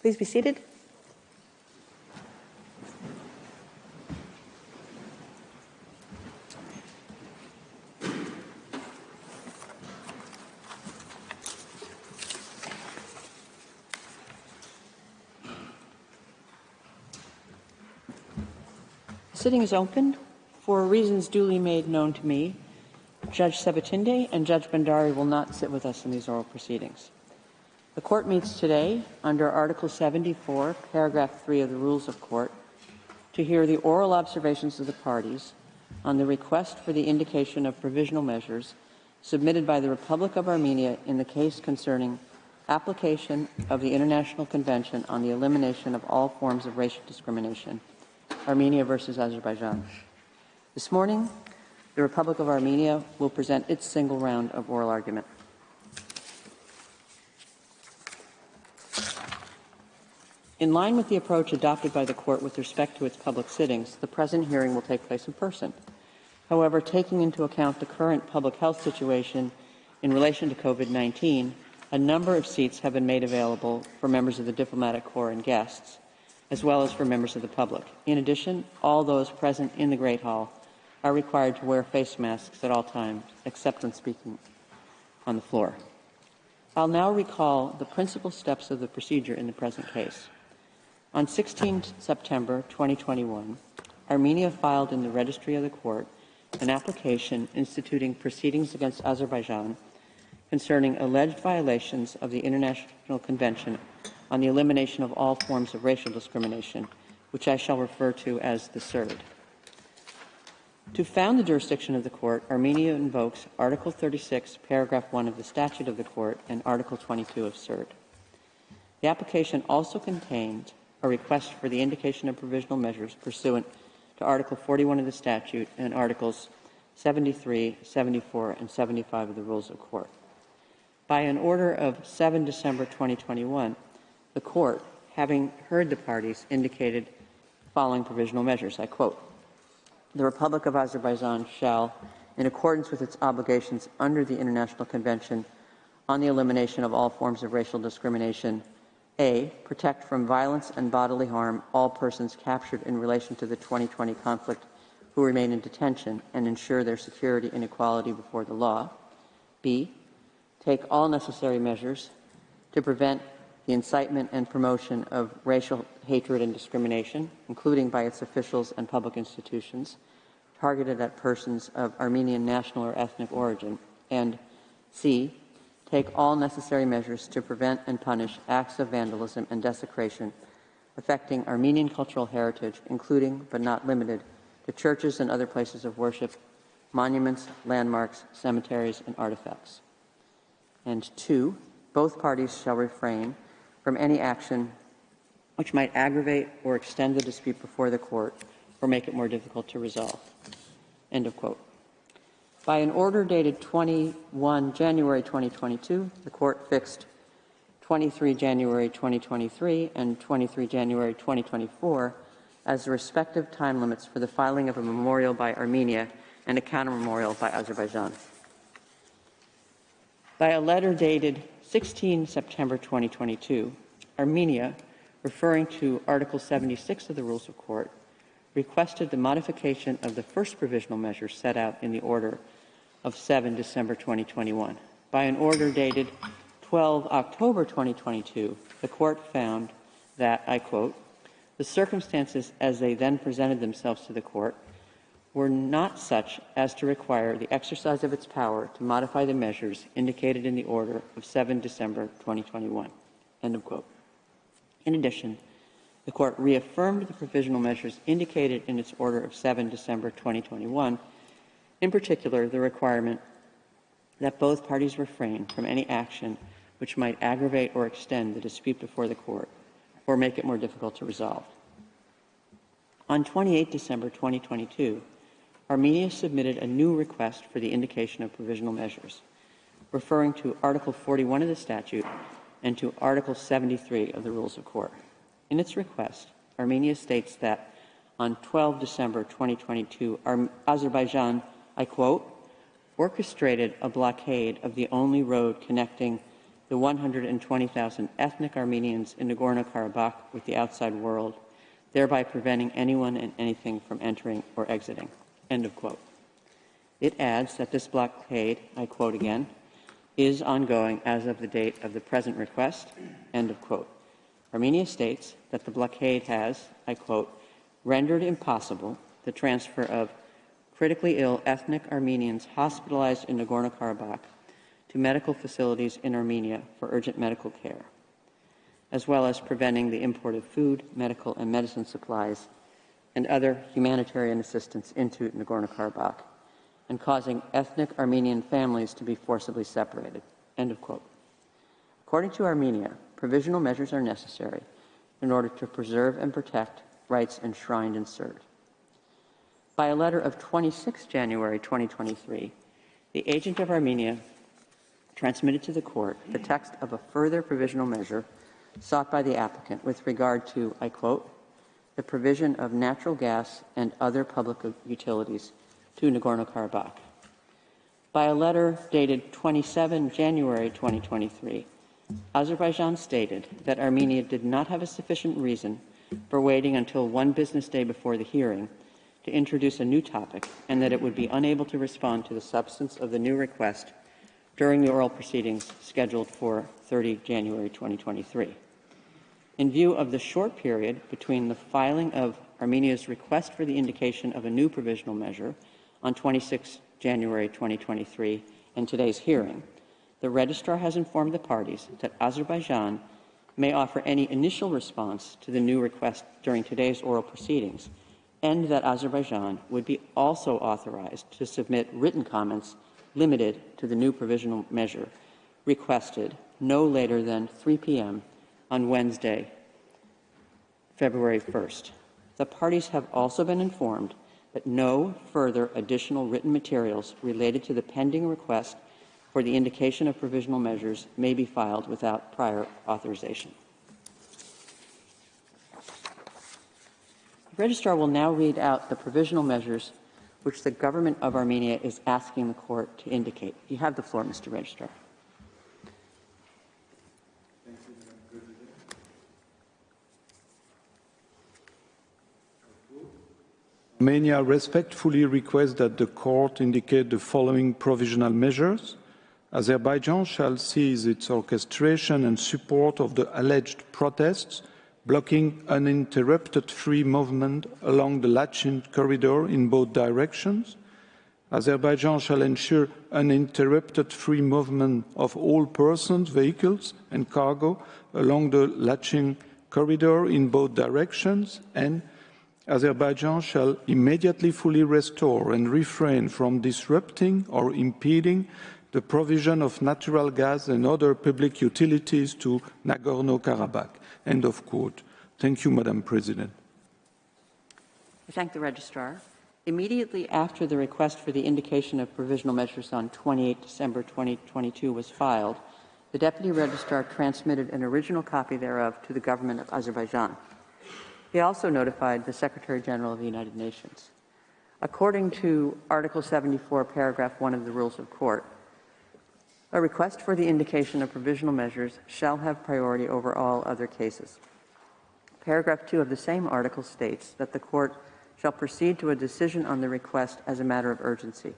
Please be seated. The sitting is open. For reasons duly made known to me, Judge Sabatinde and Judge Bandari will not sit with us in these oral proceedings. The Court meets today under Article 74, Paragraph 3 of the Rules of Court to hear the oral observations of the parties on the request for the indication of provisional measures submitted by the Republic of Armenia in the case concerning application of the International Convention on the Elimination of All Forms of Racial Discrimination, Armenia versus Azerbaijan. This morning, the Republic of Armenia will present its single round of oral argument. In line with the approach adopted by the Court with respect to its public sittings, the present hearing will take place in person. However, taking into account the current public health situation in relation to COVID-19, a number of seats have been made available for members of the diplomatic corps and guests, as well as for members of the public. In addition, all those present in the Great Hall are required to wear face masks at all times, except when speaking on the floor. I'll now recall the principal steps of the procedure in the present case. On 16 September 2021, Armenia filed in the Registry of the Court an application instituting proceedings against Azerbaijan concerning alleged violations of the International Convention on the Elimination of All Forms of Racial Discrimination, which I shall refer to as the CERD. To found the jurisdiction of the Court, Armenia invokes Article 36, Paragraph 1 of the Statute of the Court and Article 22 of CERD. The application also contained a request for the indication of provisional measures pursuant to Article 41 of the statute and Articles 73, 74, and 75 of the Rules of Court. By an order of 7 December 2021, the Court, having heard the parties, indicated the following provisional measures. I quote, "The Republic of Azerbaijan shall, in accordance with its obligations under the International Convention on the Elimination of All Forms of Racial Discrimination, A, protect from violence and bodily harm all persons captured in relation to the 2020 conflict who remain in detention and ensure their security and equality before the law. B, take all necessary measures to prevent the incitement and promotion of racial hatred and discrimination, including by its officials and public institutions, targeted at persons of Armenian national or ethnic origin. And C, take all necessary measures to prevent and punish acts of vandalism and desecration affecting Armenian cultural heritage, including but not limited to churches and other places of worship, monuments, landmarks, cemeteries, and artifacts. And 2, both parties shall refrain from any action which might aggravate or extend the dispute before the Court or make it more difficult to resolve." End of quote. By an order dated 21 January 2022, the Court fixed 23 January 2023 and 23 January 2024 as the respective time limits for the filing of a memorial by Armenia and a counter-memorial by Azerbaijan. By a letter dated 16 September 2022, Armenia, referring to Article 76 of the Rules of Court, requested the modification of the first provisional measure set out in the order of 7 December 2021. By an order dated 12 October 2022, the Court found that, I quote, "The circumstances as they then presented themselves to the Court were not such as to require the exercise of its power to modify the measures indicated in the order of 7 December 2021. End of quote. In addition, the Court reaffirmed the provisional measures indicated in its order of 7 December 2021, in particular the requirement that both parties refrain from any action which might aggravate or extend the dispute before the Court or make it more difficult to resolve. On 28 December 2022, Armenia submitted a new request for the indication of provisional measures, referring to Article 41 of the statute and to Article 73 of the Rules of Court. In its request, Armenia states that on 12 December 2022, Azerbaijan, I quote, orchestrated a blockade of the only road connecting the 120,000 ethnic Armenians in Nagorno-Karabakh with the outside world, thereby preventing anyone and anything from entering or exiting." End of quote. It adds that this blockade, I quote again, "is ongoing as of the date of the present request." End of quote. Armenia states that the blockade has, I quote, "rendered impossible the transfer of critically ill ethnic Armenians hospitalized in Nagorno-Karabakh to medical facilities in Armenia for urgent medical care, as well as preventing the import of food, medical, and medicine supplies and other humanitarian assistance into Nagorno-Karabakh, and causing ethnic Armenian families to be forcibly separated." End of quote. According to Armenia, provisional measures are necessary in order to preserve and protect rights enshrined in CERD. By a letter of 26 January 2023, the agent of Armenia transmitted to the court the text of a further provisional measure sought by the applicant with regard to, I quote, "the provision of natural gas and other public utilities to Nagorno-Karabakh." By a letter dated 27 January 2023, Azerbaijan stated that Armenia did not have a sufficient reason for waiting until one business day before the hearing to introduce a new topic, and that it would be unable to respond to the substance of the new request during the oral proceedings scheduled for 30 January 2023. In view of the short period between the filing of Armenia's request for the indication of a new provisional measure on 26 January 2023 and today's hearing, the Registrar has informed the parties that Azerbaijan may offer any initial response to the new request during today's oral proceedings, and that Azerbaijan would be also authorized to submit written comments limited to the new provisional measure requested no later than 3 p.m. on Wednesday, February 1st. The parties have also been informed that no further additional written materials related to the pending request for the indication of provisional measures may be filed without prior authorization. The Registrar will now read out the provisional measures which the government of Armenia is asking the court to indicate. You have the floor, Mr. Registrar. Armenia respectfully requests that the court indicate the following provisional measures. Azerbaijan shall cease its orchestration and support of the alleged protests, blocking uninterrupted free movement along the Lachin corridor in both directions. Azerbaijan shall ensure uninterrupted free movement of all persons, vehicles, and cargo along the Lachin corridor in both directions, and Azerbaijan shall immediately fully restore and refrain from disrupting or impeding the provision of natural gas and other public utilities to Nagorno-Karabakh. End of quote. Thank you, Madam President. I thank the Registrar. Immediately after the request for the indication of provisional measures on 28 December 2022 was filed, the Deputy Registrar transmitted an original copy thereof to the government of Azerbaijan. He also notified the Secretary General of the United Nations. According to Article 74, Paragraph 1 of the Rules of Court, a request for the indication of provisional measures shall have priority over all other cases. Paragraph 2 of the same article states that the court shall proceed to a decision on the request as a matter of urgency.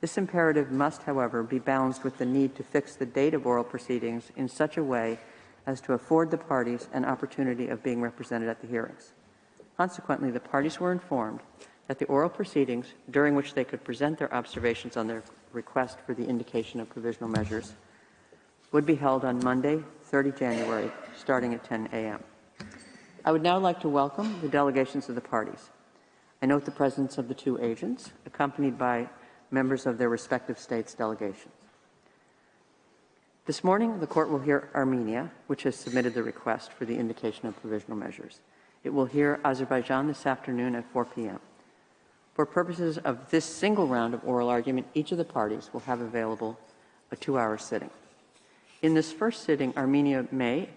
This imperative must, however, be balanced with the need to fix the date of oral proceedings in such a way as to afford the parties an opportunity of being represented at the hearings. Consequently, the parties were informed that the oral proceedings, during which they could present their observations on their request for the indication of provisional measures, would be held on Monday, 30 January, starting at 10 a.m. I would now like to welcome the delegations of the parties. I note the presence of the two agents, accompanied by members of their respective states' delegations. This morning, the court will hear Armenia, which has submitted the request for the indication of provisional measures. It will hear Azerbaijan this afternoon at 4 p.m. For purposes of this single round of oral argument, each of the parties will have available a 2-hour sitting. In this first sitting, Armenia may,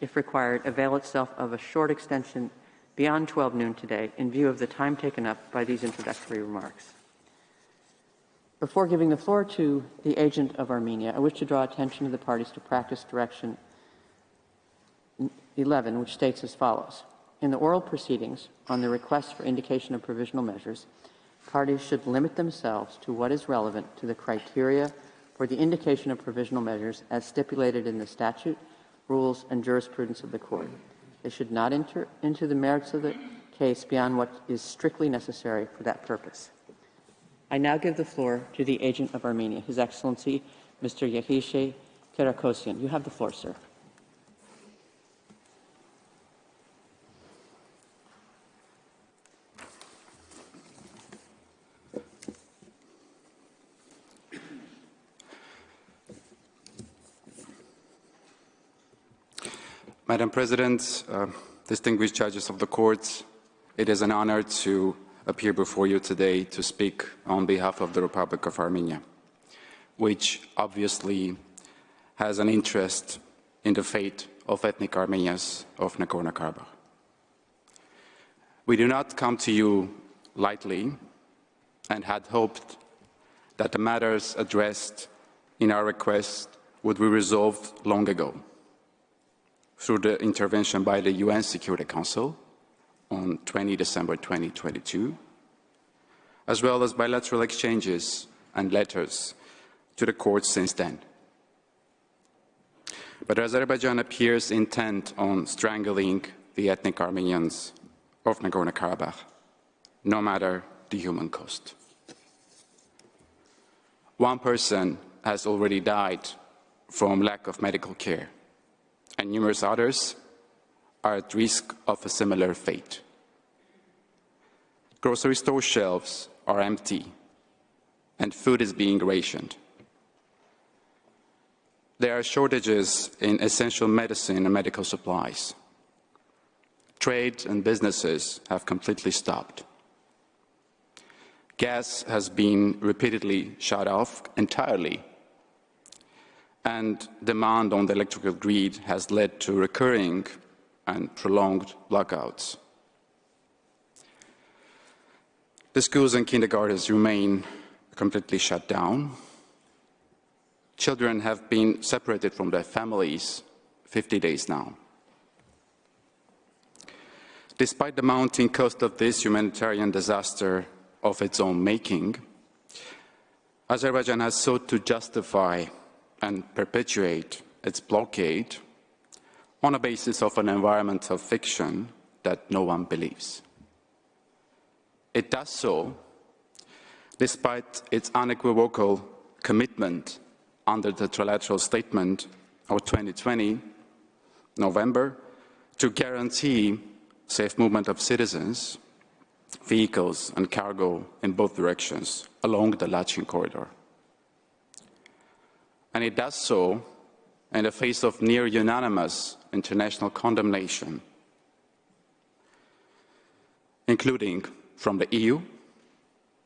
if required, avail itself of a short extension beyond 12 noon today in view of the time taken up by these introductory remarks. Before giving the floor to the agent of Armenia, I wish to draw attention of the parties to Practice Direction 11, which states as follows. In the oral proceedings on the request for indication of provisional measures, parties should limit themselves to what is relevant to the criteria for the indication of provisional measures as stipulated in the statute, rules, and jurisprudence of the court. They should not enter into the merits of the case beyond what is strictly necessary for that purpose. I now give the floor to the agent of Armenia, His Excellency, Mr. Yehishe Kerakosian. You have the floor, sir. Madam President, distinguished judges of the court, it is an honor to appear before you today to speak on behalf of the Republic of Armenia, which obviously has an interest in the fate of ethnic Armenians of Nagorno-Karabakh. We do not come to you lightly and had hoped that the matters addressed in our request would be resolved long ago through the intervention by the UN Security Council on 20 December 2022, as well as bilateral exchanges and letters to the court since then. But Azerbaijan appears intent on strangling the ethnic Armenians of Nagorno-Karabakh, no matter the human cost. One person has already died from lack of medical care, and numerous others are at risk of a similar fate. Grocery store shelves are empty, and food is being rationed. There are shortages in essential medicine and medical supplies. Trade and businesses have completely stopped. Gas has been repeatedly shut off entirely, and demand on the electrical grid has led to recurring and prolonged blackouts. The schools and kindergartens remain completely shut down. Children have been separated from their families 50 days now. Despite the mounting cost of this humanitarian disaster of its own making, Azerbaijan has sought to justify and perpetuate its blockade on a basis of an environmental fiction that no one believes. It does so despite its unequivocal commitment under the trilateral statement of 2020, November, to guarantee safe movement of citizens, vehicles and cargo in both directions along the Lachin corridor. And it does so in the face of near unanimous international condemnation, including from the EU,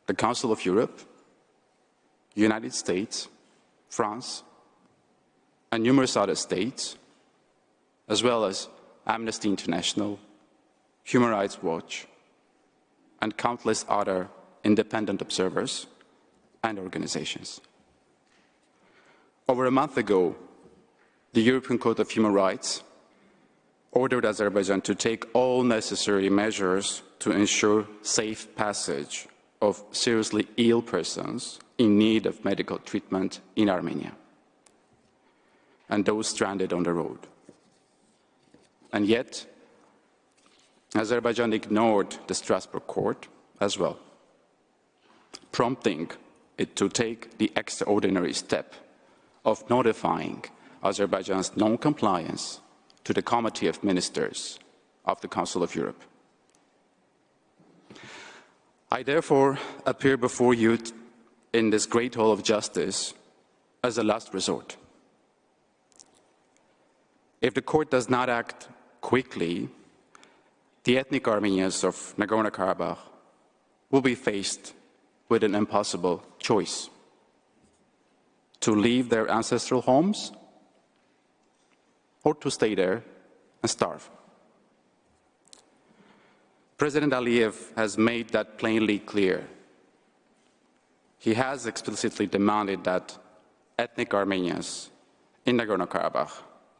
the Council of Europe, United States, France, and numerous other states, as well as Amnesty International, Human Rights Watch, and countless other independent observers and organizations. Over a month ago, the European Court of Human Rights ordered Azerbaijan to take all necessary measures to ensure safe passage of seriously ill persons in need of medical treatment in Armenia, and those stranded on the road. And yet, Azerbaijan ignored the Strasbourg court as well, prompting it to take the extraordinary step of notifying Azerbaijan's non-compliance to the Committee of Ministers of the Council of Europe. I therefore appear before you in this great hall of justice as a last resort. If the court does not act quickly, the ethnic Armenians of Nagorno-Karabakh will be faced with an impossible choice: to leave their ancestral homes or to stay there and starve. President Aliyev has made that plainly clear. he has explicitly demanded that ethnic Armenians in Nagorno-Karabakh,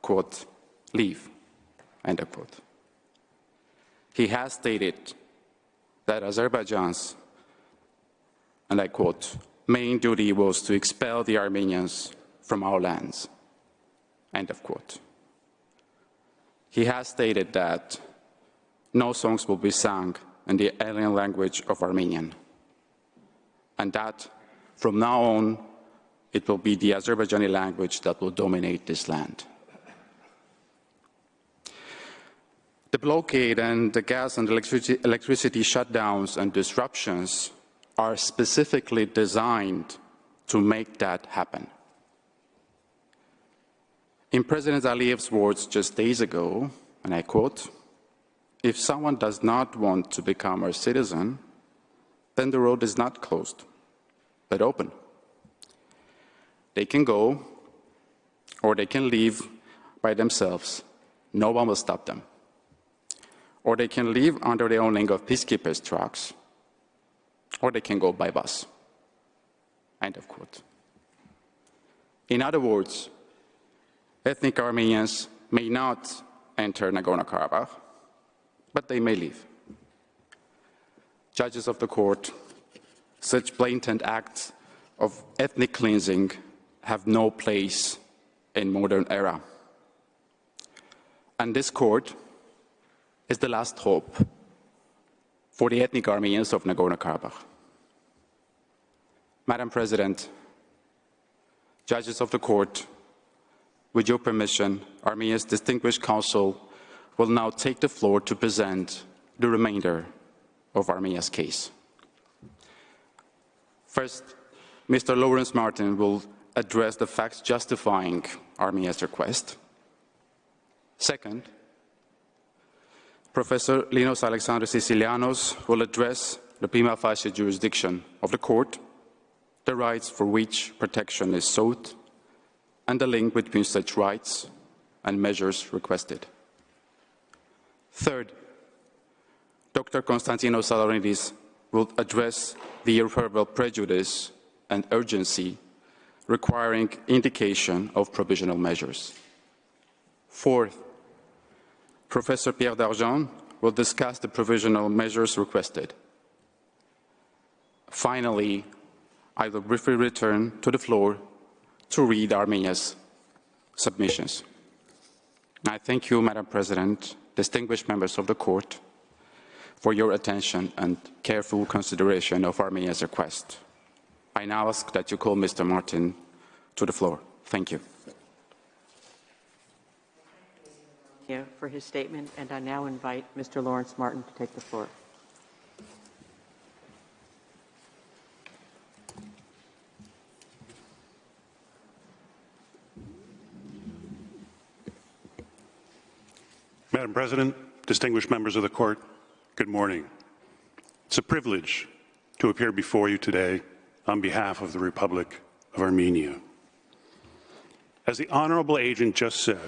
quote, leave, end of quote. He has stated that Azerbaijan's, and I quote, main duty was to expel the Armenians from our lands, end of quote. He has stated that no songs will be sung in the alien language of Armenian, and that from now on, it will be the Azerbaijani language that will dominate this land. The blockade and the gas and electricity shutdowns and disruptions are specifically designed to make that happen. In President Aliyev's words just days ago, and I quote, if someone does not want to become our citizen, then the road is not closed, but open. They can go, or they can leave by themselves. No one will stop them. Or they can leave under the owning of peacekeepers' trucks, or they can go by bus. End of quote. In other words, ethnic Armenians may not enter Nagorno-Karabakh, but they may leave. Judges of the court, such blatant acts of ethnic cleansing have no place in modern era. And this court is the last hope for the ethnic Armenians of Nagorno-Karabakh. Madam President, judges of the court, with your permission, Armenia's distinguished counsel will now take the floor to present the remainder of Armenia's case. First, Mr. Lawrence Martin will address the facts justifying Armenia's request. Second, Professor Linos Alexandros Sicilianos will address the prima facie jurisdiction of the court, the rights for which protection is sought, and the link between such rights and measures requested. Third, Dr. Konstantinos Saloridis will address the irreparable prejudice and urgency requiring indication of provisional measures. Fourth, Professor Pierre Dargent will discuss the provisional measures requested. Finally, I will briefly return to the floor to read Armenia's submissions. I thank you, Madam President, distinguished members of the court, for your attention and careful consideration of Armenia's request. I now ask that you call Mr. Martin to the floor. Thank you. For his statement, and I now invite Mr. Lawrence Martin to take the floor. Madam President, distinguished members of the court, good morning. It's a privilege to appear before you today on behalf of the Republic of Armenia. As the honorable agent just said,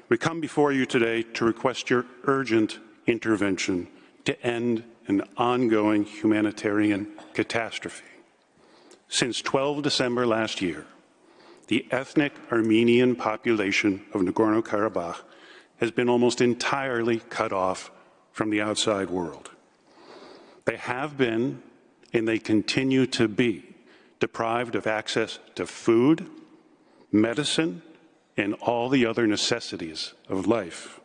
we come before you today to request your urgent intervention to end an ongoing humanitarian catastrophe. Since 12 December last year, the ethnic Armenian population of Nagorno-Karabakh has been almost entirely cut off from the outside world. They have been, and they continue to be, deprived of access to food, medicine, and all the other necessities of life.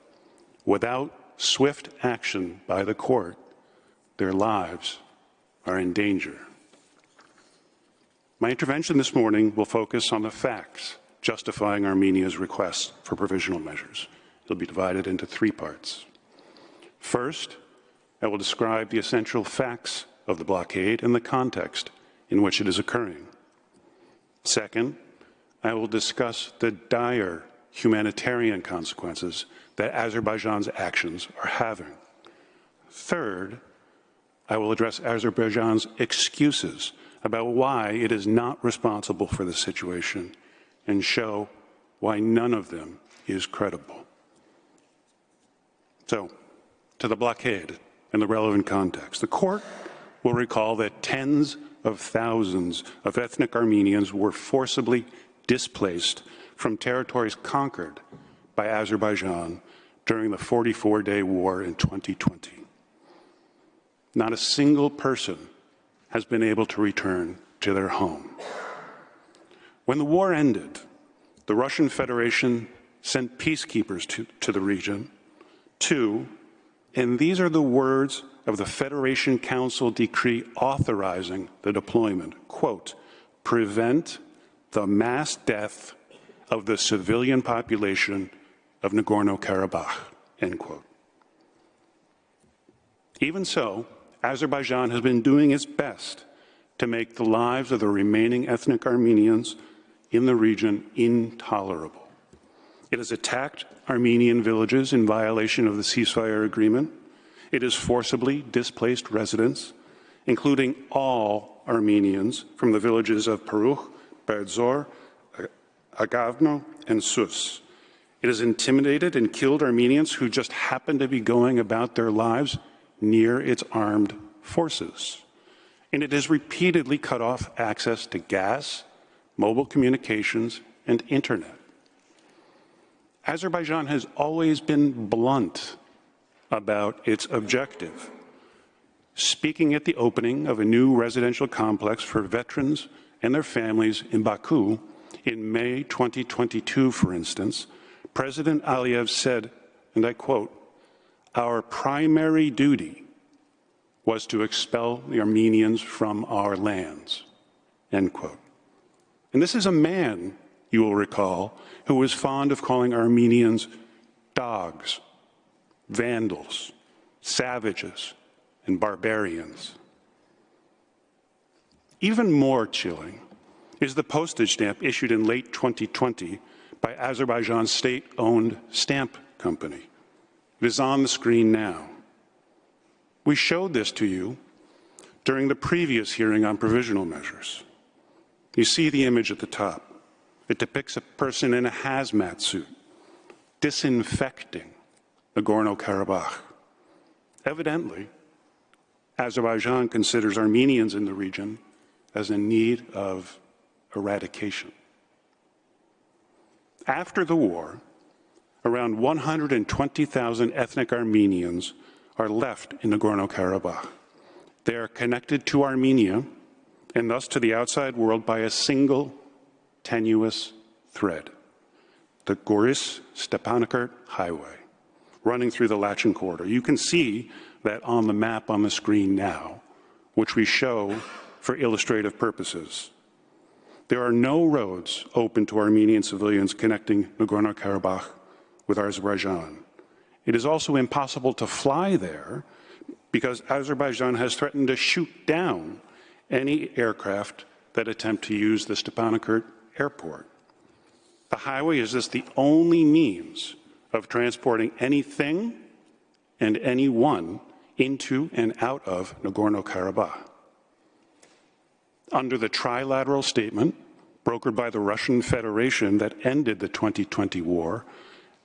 Without swift action by the court, their lives are in danger. My intervention this morning will focus on the facts justifying Armenia's request for provisional measures. It'll be divided into three parts. First, I will describe the essential facts of the blockade and the context in which it is occurring. Second, I will discuss the dire humanitarian consequences that Azerbaijan's actions are having. Third, I will address Azerbaijan's excuses about why it is not responsible for the situation and show why none of them is credible. So, to the blockade and the relevant context. The court will recall that tens of thousands of ethnic Armenians were forcibly displaced from territories conquered by Azerbaijan during the 44-day war in 2020. Not a single person has been able to return to their home. When the war ended, the Russian Federation sent peacekeepers to the region to, and these are the words of the Federation Council decree authorizing the deployment, quote, prevent the mass death of the civilian population of Nagorno-Karabakh, end quote. Even so, Azerbaijan has been doing its best to make the lives of the remaining ethnic Armenians in the region intolerable. It has attacked Armenian villages in violation of the ceasefire agreement. It has forcibly displaced residents, including all Armenians from the villages of Parukh, Berdzor, Agavno, and Sus. It has intimidated and killed Armenians who just happened to be going about their lives near its armed forces. And it has repeatedly cut off access to gas, mobile communications, and internet. Azerbaijan has always been blunt about its objective. Speaking at the opening of a new residential complex for veterans and their families in Baku in May 2022, for instance, President Aliyev said, and I quote, "Our primary duty was to expel the Armenians from our lands," end quote. And this is a man, you will recall, who was fond of calling Armenians dogs, vandals, savages, and barbarians. Even more chilling is the postage stamp issued in late 2020 by Azerbaijan's state-owned stamp company. It is on the screen now. We showed this to you during the previous hearing on provisional measures. You see the image at the top. It depicts a person in a hazmat suit disinfecting Nagorno-Karabakh. Evidently, Azerbaijan considers Armenians in the region as in need of eradication. After the war, around 120,000 ethnic Armenians are left in Nagorno-Karabakh. They are connected to Armenia and thus to the outside world by a single tenuous thread, the Goris-Stepanakert Highway, running through the Lachin corridor. You can see that on the map on the screen now, which we show for illustrative purposes. There are no roads open to Armenian civilians connecting Nagorno-Karabakh with Azerbaijan. It is also impossible to fly there because Azerbaijan has threatened to shoot down any aircraft that attempt to use the Stepanakert airport. The highway is thus the only means of transporting anything and anyone into and out of Nagorno-Karabakh. Under the trilateral statement brokered by the Russian Federation that ended the 2020 war,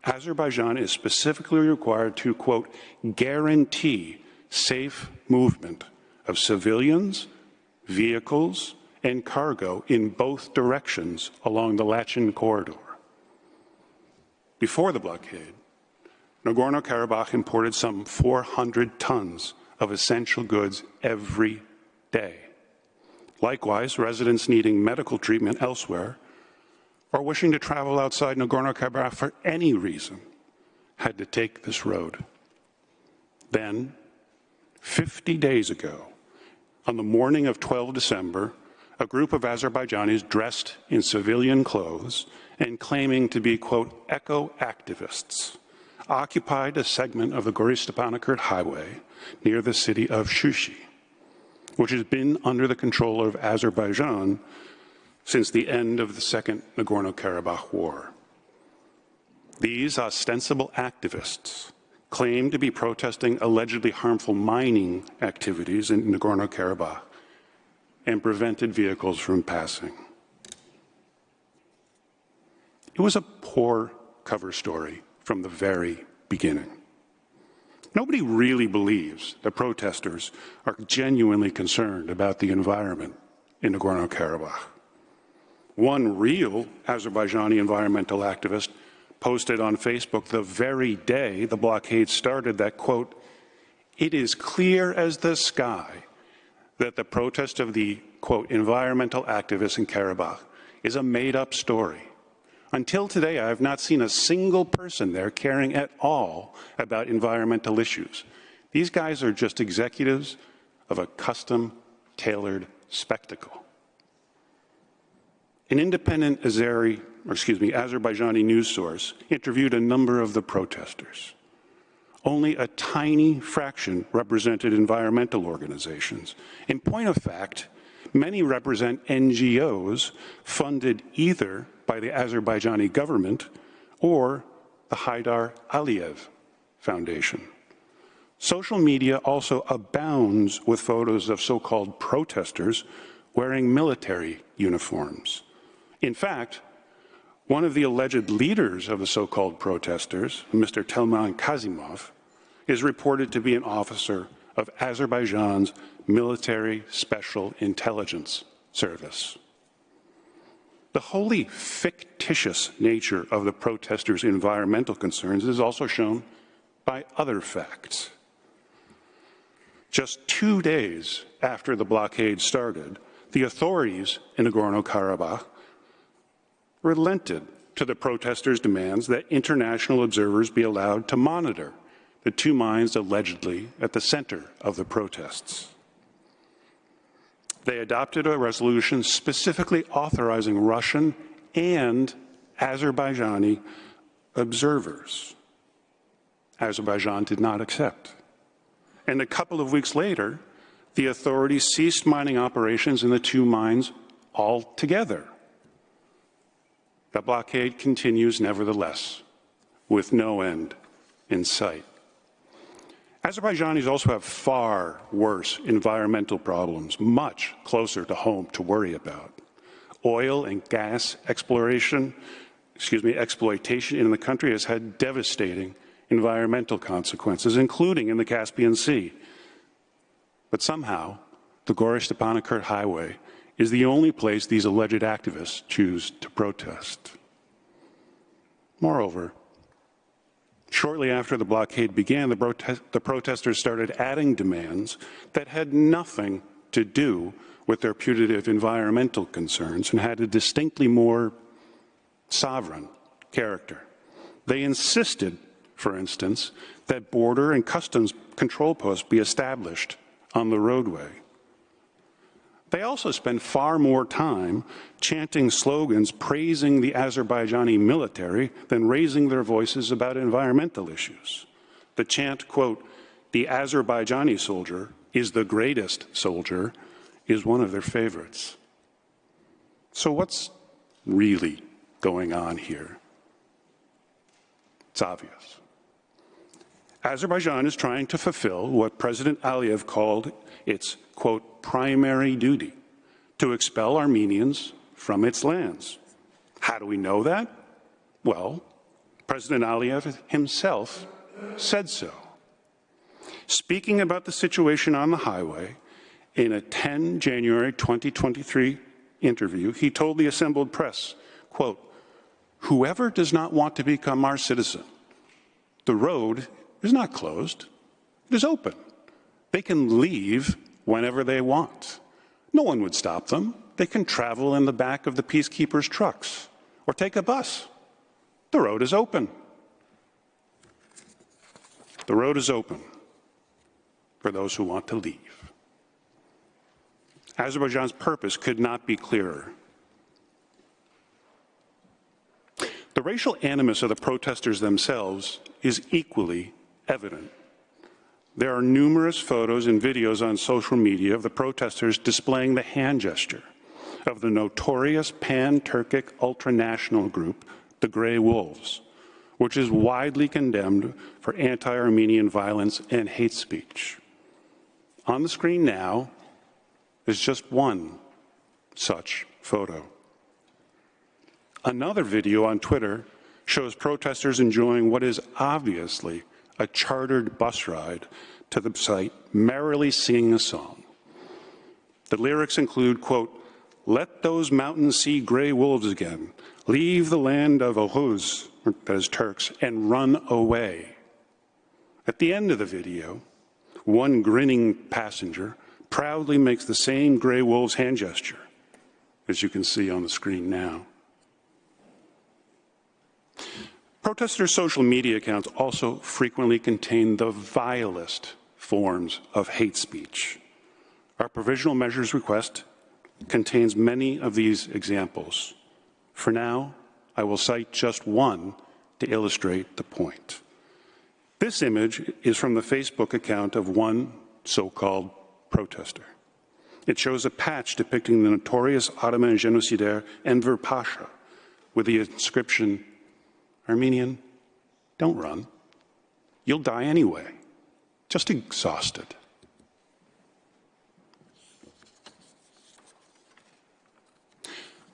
Azerbaijan is specifically required to, quote, guarantee safe movement of civilians, vehicles, and cargo in both directions along the Lachin corridor. Before the blockade, Nagorno-Karabakh imported some 400 tons of essential goods every day. Likewise, residents needing medical treatment elsewhere or wishing to travel outside Nagorno-Karabakh for any reason had to take this road. Then, 50 days ago, on the morning of 12 December, a group of Azerbaijanis dressed in civilian clothes and claiming to be, quote, eco-activists occupied a segment of the Goris-Stepanakert Highway near the city of Shushi, which has been under the control of Azerbaijan since the end of the Second Nagorno-Karabakh War. These ostensible activists claim to be protesting allegedly harmful mining activities in Nagorno-Karabakh and prevented vehicles from passing. It was a poor cover story from the very beginning. Nobody really believes the protesters are genuinely concerned about the environment in Nagorno-Karabakh. One real Azerbaijani environmental activist posted on Facebook the very day the blockade started that, quote, "It is clear as the sky that the protest of the, quote, environmental activists in Karabakh is a made-up story. Until today, I have not seen a single person there caring at all about environmental issues. These guys are just executives of a custom-tailored spectacle." An independent Azerbaijani news source interviewed a number of the protesters. Only a tiny fraction represented environmental organizations. In point of fact, many represent NGOs funded either by the Azerbaijani government or the Haydar Aliyev Foundation. Social media also abounds with photos of so-called protesters wearing military uniforms. In fact, one of the alleged leaders of the so-called protesters, Mr. Telman Kazimov, is reported to be an officer of Azerbaijan's military special intelligence service. The wholly fictitious nature of the protesters' environmental concerns is also shown by other facts. Just 2 days after the blockade started, the authorities in Nagorno-Karabakh relented to the protesters' demands that international observers be allowed to monitor the two mines allegedly at the center of the protests. They adopted a resolution specifically authorizing Russian and Azerbaijani observers. Azerbaijan did not accept. And a couple of weeks later, the authorities ceased mining operations in the two mines altogether. The blockade continues nevertheless, with no end in sight. Azerbaijanis also have far worse environmental problems, much closer to home to worry about. Oil and gas exploitation in the country has had devastating environmental consequences, including in the Caspian Sea. But somehow, the Goris-Stepanakert Highway is the only place these alleged activists choose to protest. Moreover, shortly after the blockade began, the protesters started adding demands that had nothing to do with their putative environmental concerns and had a distinctly more sovereign character. They insisted, for instance, that border and customs control posts be established on the roadway. They also spend far more time chanting slogans praising the Azerbaijani military than raising their voices about environmental issues. The chant, quote, "The Azerbaijani soldier is the greatest soldier," is one of their favorites. So what's really going on here? It's obvious. Azerbaijan is trying to fulfill what President Aliyev called its, quote, primary duty, to expel Armenians from its lands. How do we know that? Well, President Aliyev himself said so. Speaking about the situation on the highway in a 10 January 2023 interview, he told the assembled press, quote, "Whoever does not want to become our citizen, the road is not closed, it is open. They can leave whenever they want. No one would stop them. They can travel in the back of the peacekeepers' trucks or take a bus. The road is open." The road is open for those who want to leave. Azerbaijan's purpose could not be clearer. The racial animus of the protesters themselves is equally evident. There are numerous photos and videos on social media of the protesters displaying the hand gesture of the notorious pan-Turkic ultranational group, the Grey Wolves, which is widely condemned for anti-Armenian violence and hate speech. On the screen now is just one such photo. Another video on Twitter shows protesters enjoying what is obviously a chartered bus ride to the site, merrily singing a song. The lyrics include, quote, let those mountains see gray wolves again, leave the land of Oghuz, that is Turks, and run away. At the end of the video, one grinning passenger proudly makes the same gray wolves hand gesture, as you can see on the screen now. Protesters' social media accounts also frequently contain the vilest forms of hate speech. Our provisional measures request contains many of these examples. For now, I will cite just one to illustrate the point. This image is from the Facebook account of one so-called protester. It shows a patch depicting the notorious Ottoman genocidaire Enver Pasha with the inscription, "Armenian, don't run. You'll die anyway, just exhausted."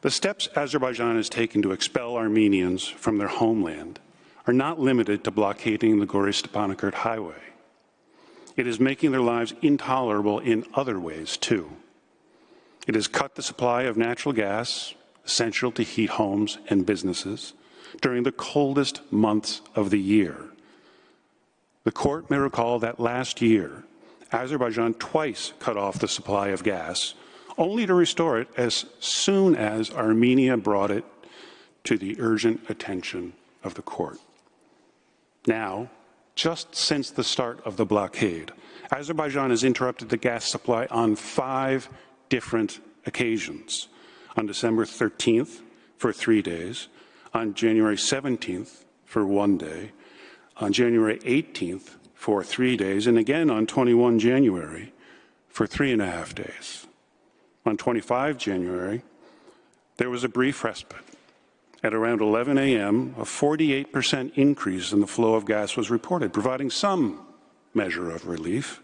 The steps Azerbaijan has taken to expel Armenians from their homeland are not limited to blockading the Goris-Stepanakert highway. It is making their lives intolerable in other ways, too. It has cut the supply of natural gas, essential to heat homes and businesses, during the coldest months of the year. The court may recall that last year, Azerbaijan twice cut off the supply of gas, only to restore it as soon as Armenia brought it to the urgent attention of the court. Now, just since the start of the blockade, Azerbaijan has interrupted the gas supply on 5 different occasions. On December 13th for 3 days, on January 17th for 1 day, on January 18th for 3 days, and again on 21 January for 3.5 days. On 25 January, there was a brief respite. At around 11 a.m., a 48% increase in the flow of gas was reported, providing some measure of relief,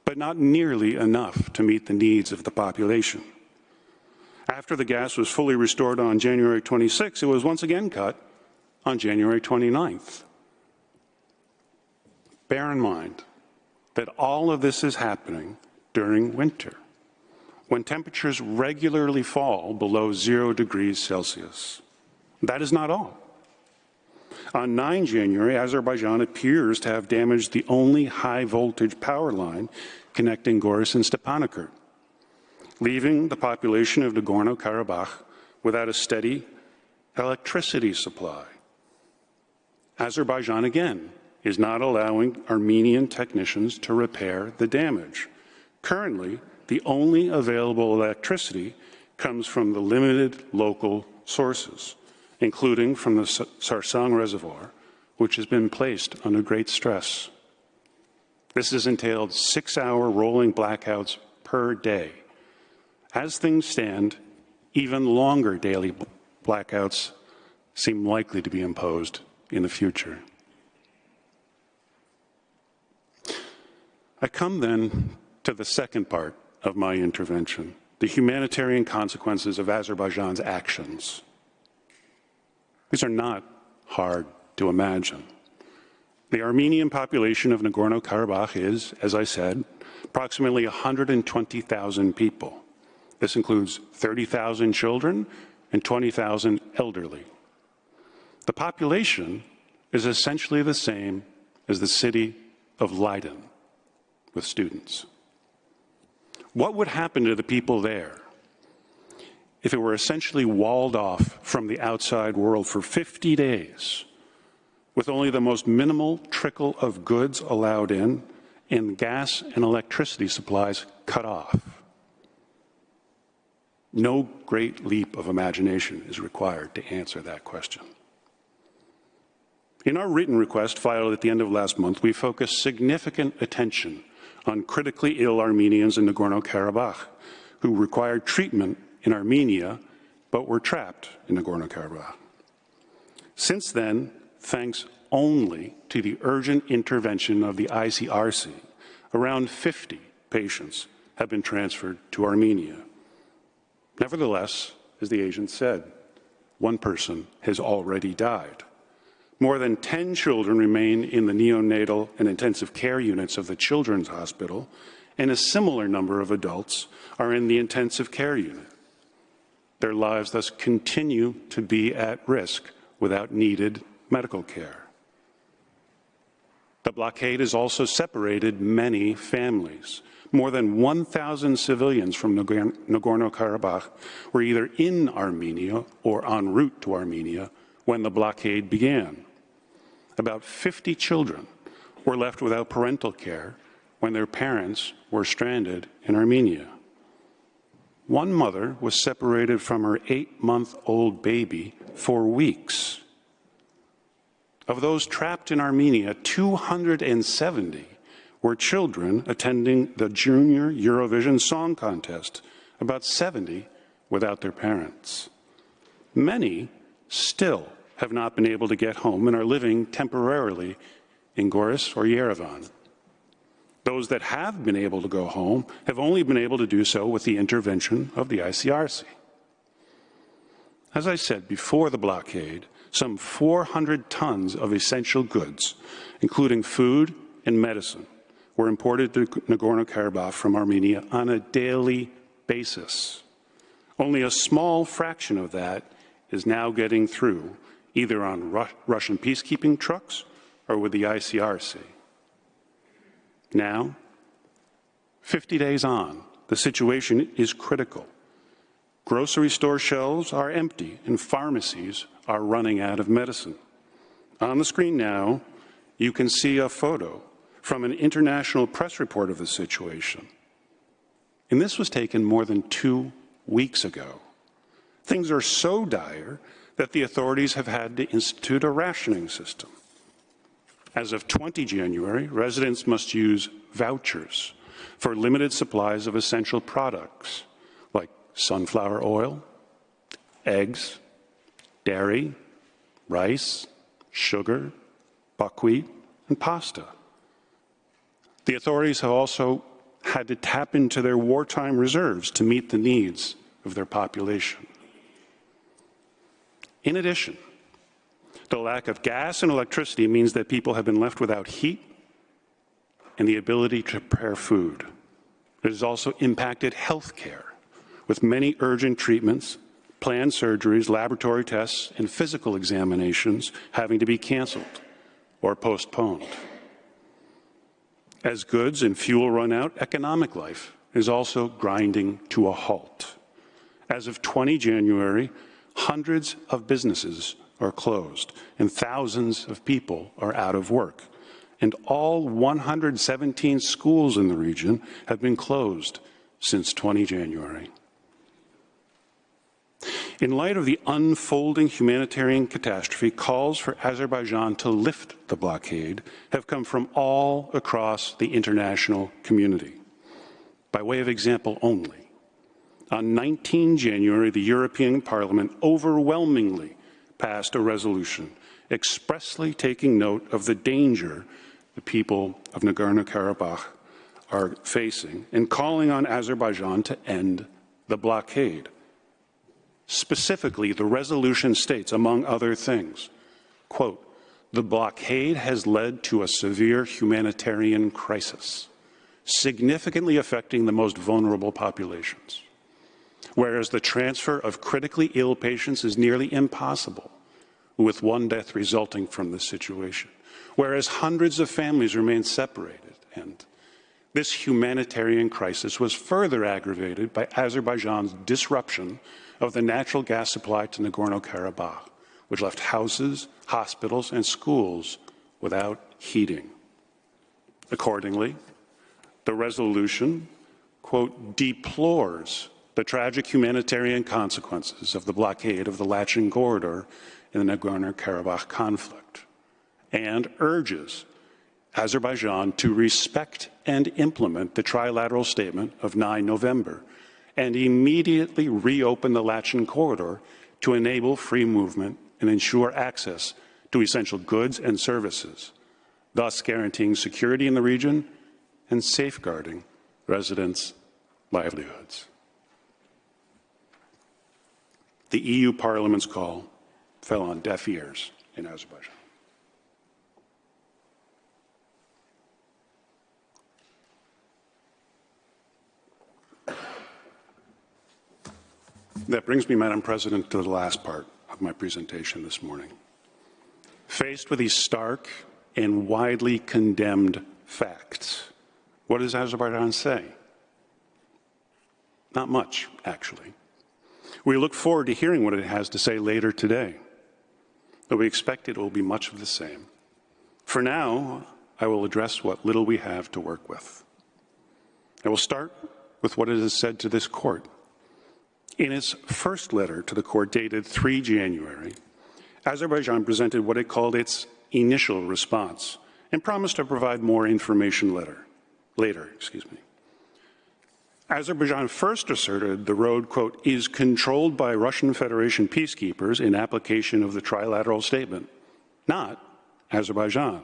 but not nearly enough to meet the needs of the population. After the gas was fully restored on January 26, it was once again cut on January 29th. Bear in mind that all of this is happening during winter, when temperatures regularly fall below 0 degrees Celsius. That is not all. On 9 January, Azerbaijan appears to have damaged the only high-voltage power line connecting Goris and Stepanakert, leaving the population of Nagorno-Karabakh without a steady electricity supply. Azerbaijan, again, is not allowing Armenian technicians to repair the damage. Currently, the only available electricity comes from the limited local sources, including from the Sarsang Reservoir, which has been placed under great stress. This has entailed 6-hour rolling blackouts per day. As things stand, even longer daily blackouts seem likely to be imposed in the future. I come then to the second part of my intervention, the humanitarian consequences of Azerbaijan's actions. These are not hard to imagine. The Armenian population of Nagorno-Karabakh is, as I said, approximately 120,000 people. This includes 30,000 children and 20,000 elderly. The population is essentially the same as the city of Leiden with students. What would happen to the people there if it were essentially walled off from the outside world for 50 days, with only the most minimal trickle of goods allowed in and gas and electricity supplies cut off? No great leap of imagination is required to answer that question. In our written request filed at the end of last month, we focused significant attention on critically ill Armenians in Nagorno-Karabakh who required treatment in Armenia but were trapped in Nagorno-Karabakh. Since then, thanks only to the urgent intervention of the ICRC, around 50 patients have been transferred to Armenia. Nevertheless, as the agent said, one person has already died. More than 10 children remain in the neonatal and intensive care units of the Children's Hospital, and a similar number of adults are in the intensive care unit. Their lives thus continue to be at risk without needed medical care. The blockade has also separated many families. More than 1,000 civilians from Nagorno-Karabakh were either in Armenia or en route to Armenia when the blockade began. About 50 children were left without parental care when their parents were stranded in Armenia. One mother was separated from her 8-month-old baby for weeks. Of those trapped in Armenia, 270 were children attending the Junior Eurovision Song Contest, about 70 without their parents. Many still have not been able to get home and are living temporarily in Goris or Yerevan. Those that have been able to go home have only been able to do so with the intervention of the ICRC. As I said before the blockade, some 400 tons of essential goods, including food and medicine, were imported to Nagorno-Karabakh from Armenia on a daily basis. Only a small fraction of that is now getting through, either on Russian peacekeeping trucks or with the ICRC. Now, 50 days on, the situation is critical. Grocery store shelves are empty and pharmacies are running out of medicine. On the screen now, you can see a photo from an international press report of the situation. And this was taken more than 2 weeks ago. Things are so dire that the authorities have had to institute a rationing system. As of 20 January, residents must use vouchers for limited supplies of essential products like sunflower oil, eggs, dairy, rice, sugar, buckwheat, and pasta. The authorities have also had to tap into their wartime reserves to meet the needs of their population. In addition, the lack of gas and electricity means that people have been left without heat and the ability to prepare food. It has also impacted health care, with many urgent treatments, planned surgeries, laboratory tests, and physical examinations having to be canceled or postponed. As goods and fuel run out, economic life is also grinding to a halt. As of 20 January, hundreds of businesses are closed and thousands of people are out of work. And all 117 schools in the region have been closed since 20 January. In light of the unfolding humanitarian catastrophe, calls for Azerbaijan to lift the blockade have come from all across the international community. By way of example only, on 19 January, the European Parliament overwhelmingly passed a resolution expressly taking note of the danger the people of Nagorno-Karabakh are facing and calling on Azerbaijan to end the blockade. Specifically, the resolution states, among other things, quote, "The blockade has led to a severe humanitarian crisis, significantly affecting the most vulnerable populations. Whereas the transfer of critically ill patients is nearly impossible, with one death resulting from this situation. Whereas hundreds of families remain separated, and this humanitarian crisis was further aggravated by Azerbaijan's disruption of the natural gas supply to Nagorno-Karabakh, which left houses, hospitals, and schools without heating. Accordingly, the resolution, quote, deplores the tragic humanitarian consequences of the blockade of the Lachin corridor in the Nagorno-Karabakh conflict, and urges Azerbaijan to respect and implement the trilateral statement of 9 November and immediately reopen the Lachin corridor to enable free movement and ensure access to essential goods and services, thus guaranteeing security in the region and safeguarding residents' livelihoods. The EU Parliament's call fell on deaf ears in Azerbaijan. That brings me, Madam President, to the last part of my presentation this morning. Faced with these stark and widely condemned facts, what does Azerbaijan say? Not much, actually. We look forward to hearing what it has to say later today, though we expect it will be much of the same. For now, I will address what little we have to work with. I will start with what it has said to this court. In its first letter to the court dated 3 January, Azerbaijan presented what it called its initial response and promised to provide more information later. Azerbaijan first asserted the road, quote, is controlled by Russian Federation peacekeepers in application of the trilateral statement, not Azerbaijan.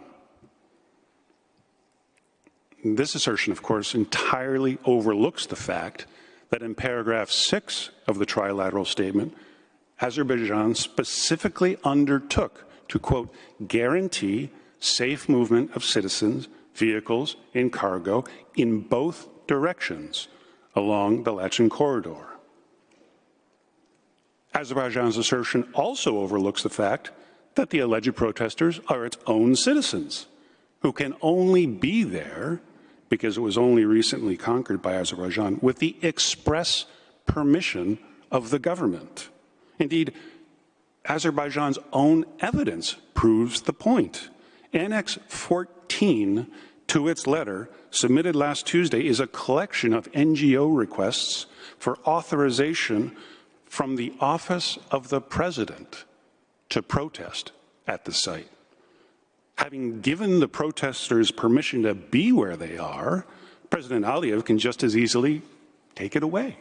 This assertion, of course, entirely overlooks the fact that in paragraph 6 of the trilateral statement, Azerbaijan specifically undertook to, quote, guarantee safe movement of citizens, vehicles, and cargo in both directions along the Lachen corridor. Azerbaijan's assertion also overlooks the fact that the alleged protesters are its own citizens, who can only be there because it was only recently conquered by Azerbaijan with the express permission of the government. Indeed, Azerbaijan's own evidence proves the point. Annex 14 to its letter, submitted last Tuesday, is a collection of NGO requests for authorization from the Office of the President to protest at the site. Having given the protesters permission to be where they are, President Aliyev can just as easily take it away.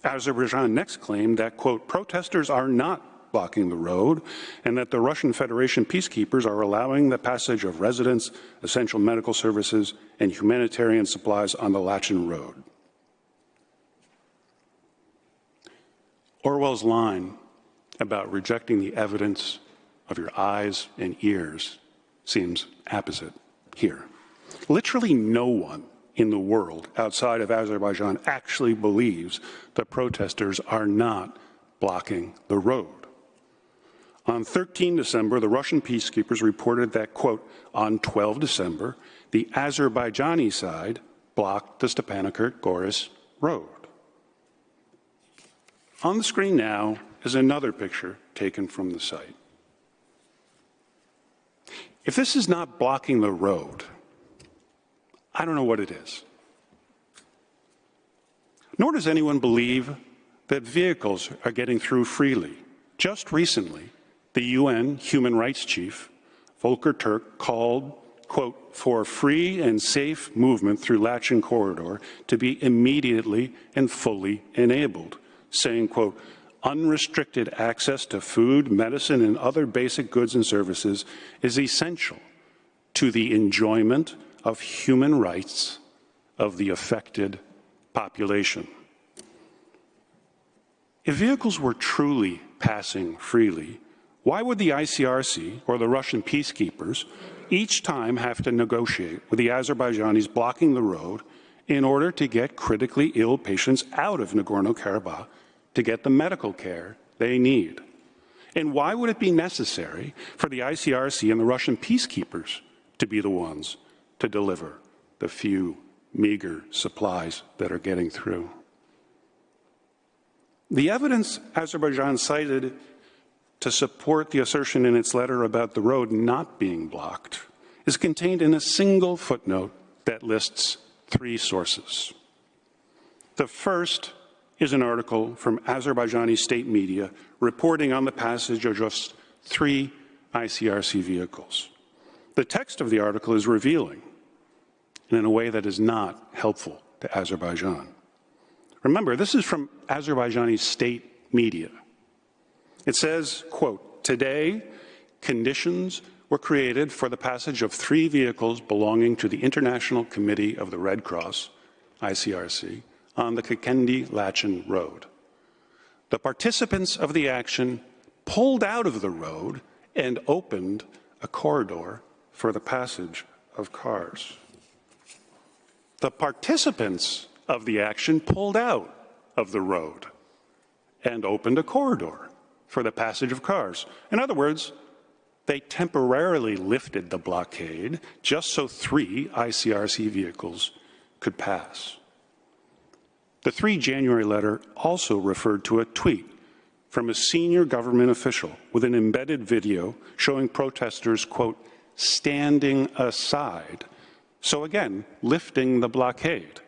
Azerbaijan next claimed that, quote, protesters are not blocking the road and that the Russian Federation peacekeepers are allowing the passage of residents, essential medical services, and humanitarian supplies on the Lachen Road. Orwell's line about rejecting the evidence of your eyes and ears seems apposite here. Literally no one in the world outside of Azerbaijan actually believes that protesters are not blocking the road. On 13 December, the Russian peacekeepers reported that, quote, on 12 December, the Azerbaijani side blocked the Stepanakert-Goris road. On the screen now is another picture taken from the site. If this is not blocking the road, I don't know what it is. Nor does anyone believe that vehicles are getting through freely. Just recently, the UN Human Rights Chief, Volker Turk, called, quote, for free and safe movement through Lachen corridor to be immediately and fully enabled, saying, quote, unrestricted access to food, medicine, and other basic goods and services is essential to the enjoyment of human rights of the affected population. If vehicles were truly passing freely, why would the ICRC or the Russian peacekeepers each time have to negotiate with the Azerbaijanis blocking the road in order to get critically ill patients out of Nagorno-Karabakh to get the medical care they need? And why would it be necessary for the ICRC and the Russian peacekeepers to be the ones to deliver the few meager supplies that are getting through? The evidence Azerbaijan cited to support the assertion in its letter about the road not being blocked is contained in a single footnote that lists 3 sources. The first is an article from Azerbaijani state media reporting on the passage of just 3 ICRC vehicles. The text of the article is revealing, and in a way that is not helpful to Azerbaijan. Remember, this is from Azerbaijani state media. It says, quote, today, conditions were created for the passage of 3 vehicles belonging to the International Committee of the Red Cross, ICRC, on the Kakendi-Lachen Road. The participants of the action pulled out of the road and opened a corridor for the passage of cars. The participants of the action pulled out of the road and opened a corridor for the passage of cars. In other words, they temporarily lifted the blockade just so 3 ICRC vehicles could pass. The 3 January letter also referred to a tweet from a senior government official with an embedded video showing protesters, quote, standing aside, so again, lifting the blockade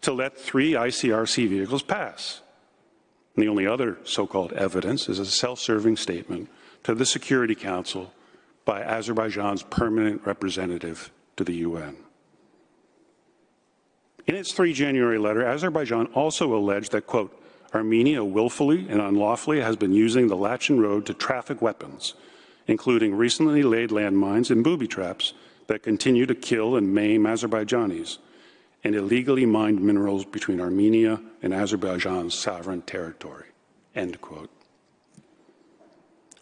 to let 3 ICRC vehicles pass. And the only other so-called evidence is a self-serving statement to the Security Council by Azerbaijan's permanent representative to the UN. In its 3 January letter, Azerbaijan also alleged that, quote, Armenia willfully and unlawfully has been using the Lachen Road to traffic weapons, including recently laid landmines and booby traps that continue to kill and maim Azerbaijanis, and illegally mined minerals between Armenia and Azerbaijan's sovereign territory, end quote.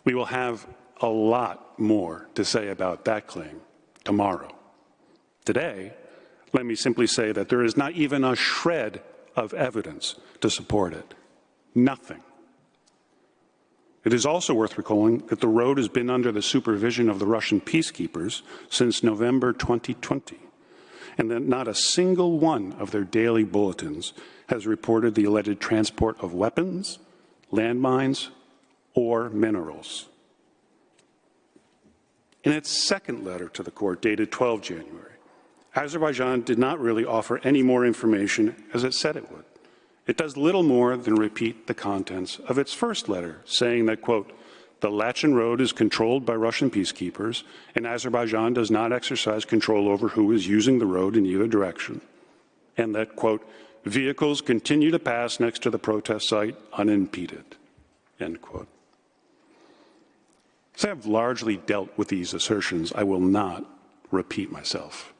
We will have a lot more to say about that claim tomorrow. Today, let me simply say that there is not even a shred of evidence to support it. Nothing. It is also worth recalling that the road has been under the supervision of the Russian peacekeepers since November 2020, and that not a single one of their daily bulletins has reported the alleged transport of weapons, landmines, or minerals. In its second letter to the court, dated 12 January, Azerbaijan did not really offer any more information as it said it would. It does little more than repeat the contents of its first letter, saying that, quote, the Lachen Road is controlled by Russian peacekeepers, and Azerbaijan does not exercise control over who is using the road in either direction, and that, quote, vehicles continue to pass next to the protest site unimpeded, end quote. As I have largely dealt with these assertions, I will not repeat myself.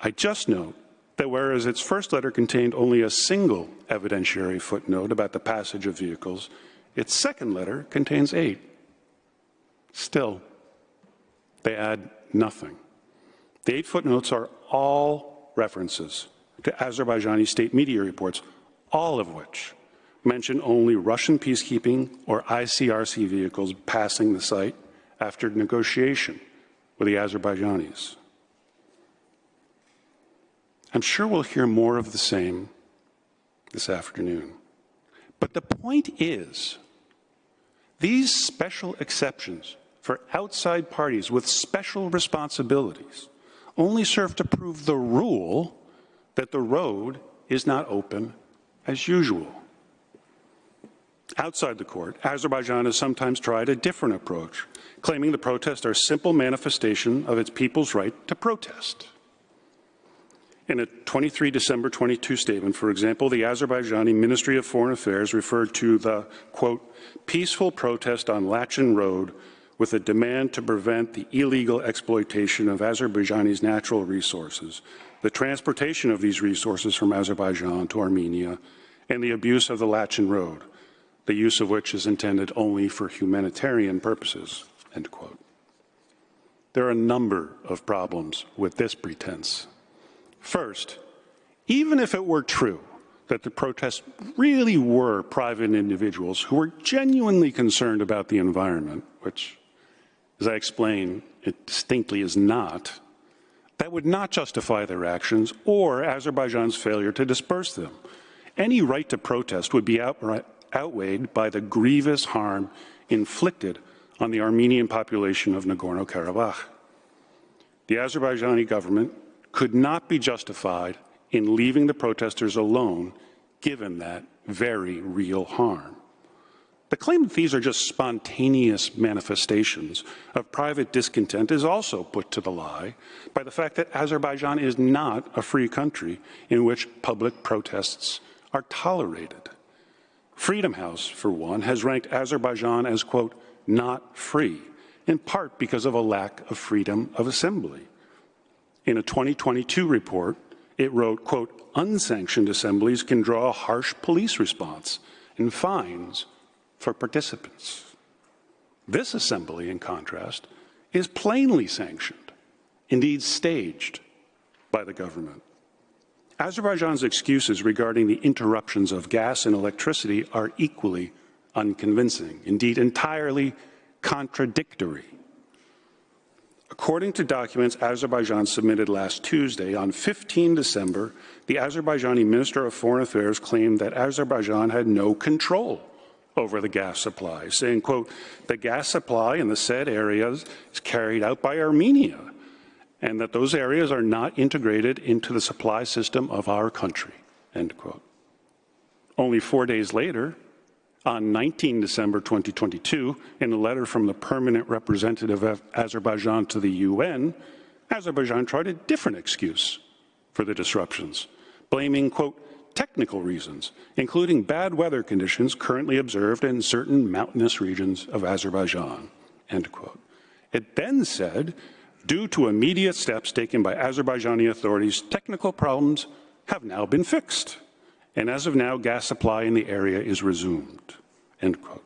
I just note that whereas its first letter contained only a single evidentiary footnote about the passage of vehicles, its second letter contains 8. Still, they add nothing. The 8 footnotes are all references to Azerbaijani state media reports, all of which mention only Russian peacekeeping or ICRC vehicles passing the site after negotiation with the Azerbaijanis. I'm sure we'll hear more of the same this afternoon. But the point is, these special exceptions for outside parties with special responsibilities only serve to prove the rule that the road is not open as usual. Outside the court, Azerbaijan has sometimes tried a different approach, claiming the protests are a simple manifestation of its people's right to protest. In a 23 December 22 statement, for example, the Azerbaijani Ministry of Foreign Affairs referred to the, quote, peaceful protest on Lachen Road with a demand to prevent the illegal exploitation of Azerbaijani's natural resources, the transportation of these resources from Azerbaijan to Armenia, and the abuse of the Lachen Road, the use of which is intended only for humanitarian purposes, end quote. There are a number of problems with this pretense. First, even if it were true that the protests really were private individuals who were genuinely concerned about the environment, which, as I explained, it distinctly is not, that would not justify their actions or Azerbaijan's failure to disperse them. Any right to protest would be outweighed by the grievous harm inflicted on the Armenian population of Nagorno-Karabakh. The Azerbaijani government could not be justified in leaving the protesters alone, given that very real harm. The claim that these are just spontaneous manifestations of private discontent is also put to the lie by the fact that Azerbaijan is not a free country in which public protests are tolerated. Freedom House, for one, has ranked Azerbaijan as, quote, not free, in part because of a lack of freedom of assembly. In a 2022 report, it wrote, quote, unsanctioned assemblies can draw a harsh police response and fines for participants. This assembly, in contrast, is plainly sanctioned, indeed staged, by the government. Azerbaijan's excuses regarding the interruptions of gas and electricity are equally unconvincing, indeed entirely contradictory. According to documents Azerbaijan submitted last Tuesday, on 15 December, the Azerbaijani Minister of Foreign Affairs claimed that Azerbaijan had no control over the gas supply, saying, quote, "The gas supply in the said areas is carried out by Armenia, and that those areas are not integrated into the supply system of our country," end quote. Only 4 days later, on 19 December 2022, in a letter from the permanent representative of Azerbaijan to the UN, Azerbaijan tried a different excuse for the disruptions, blaming, quote, "technical reasons, including bad weather conditions currently observed in certain mountainous regions of Azerbaijan," end quote. It then said, "Due to immediate steps taken by Azerbaijani authorities, technical problems have now been fixed, and as of now, gas supply in the area is resumed," end quote.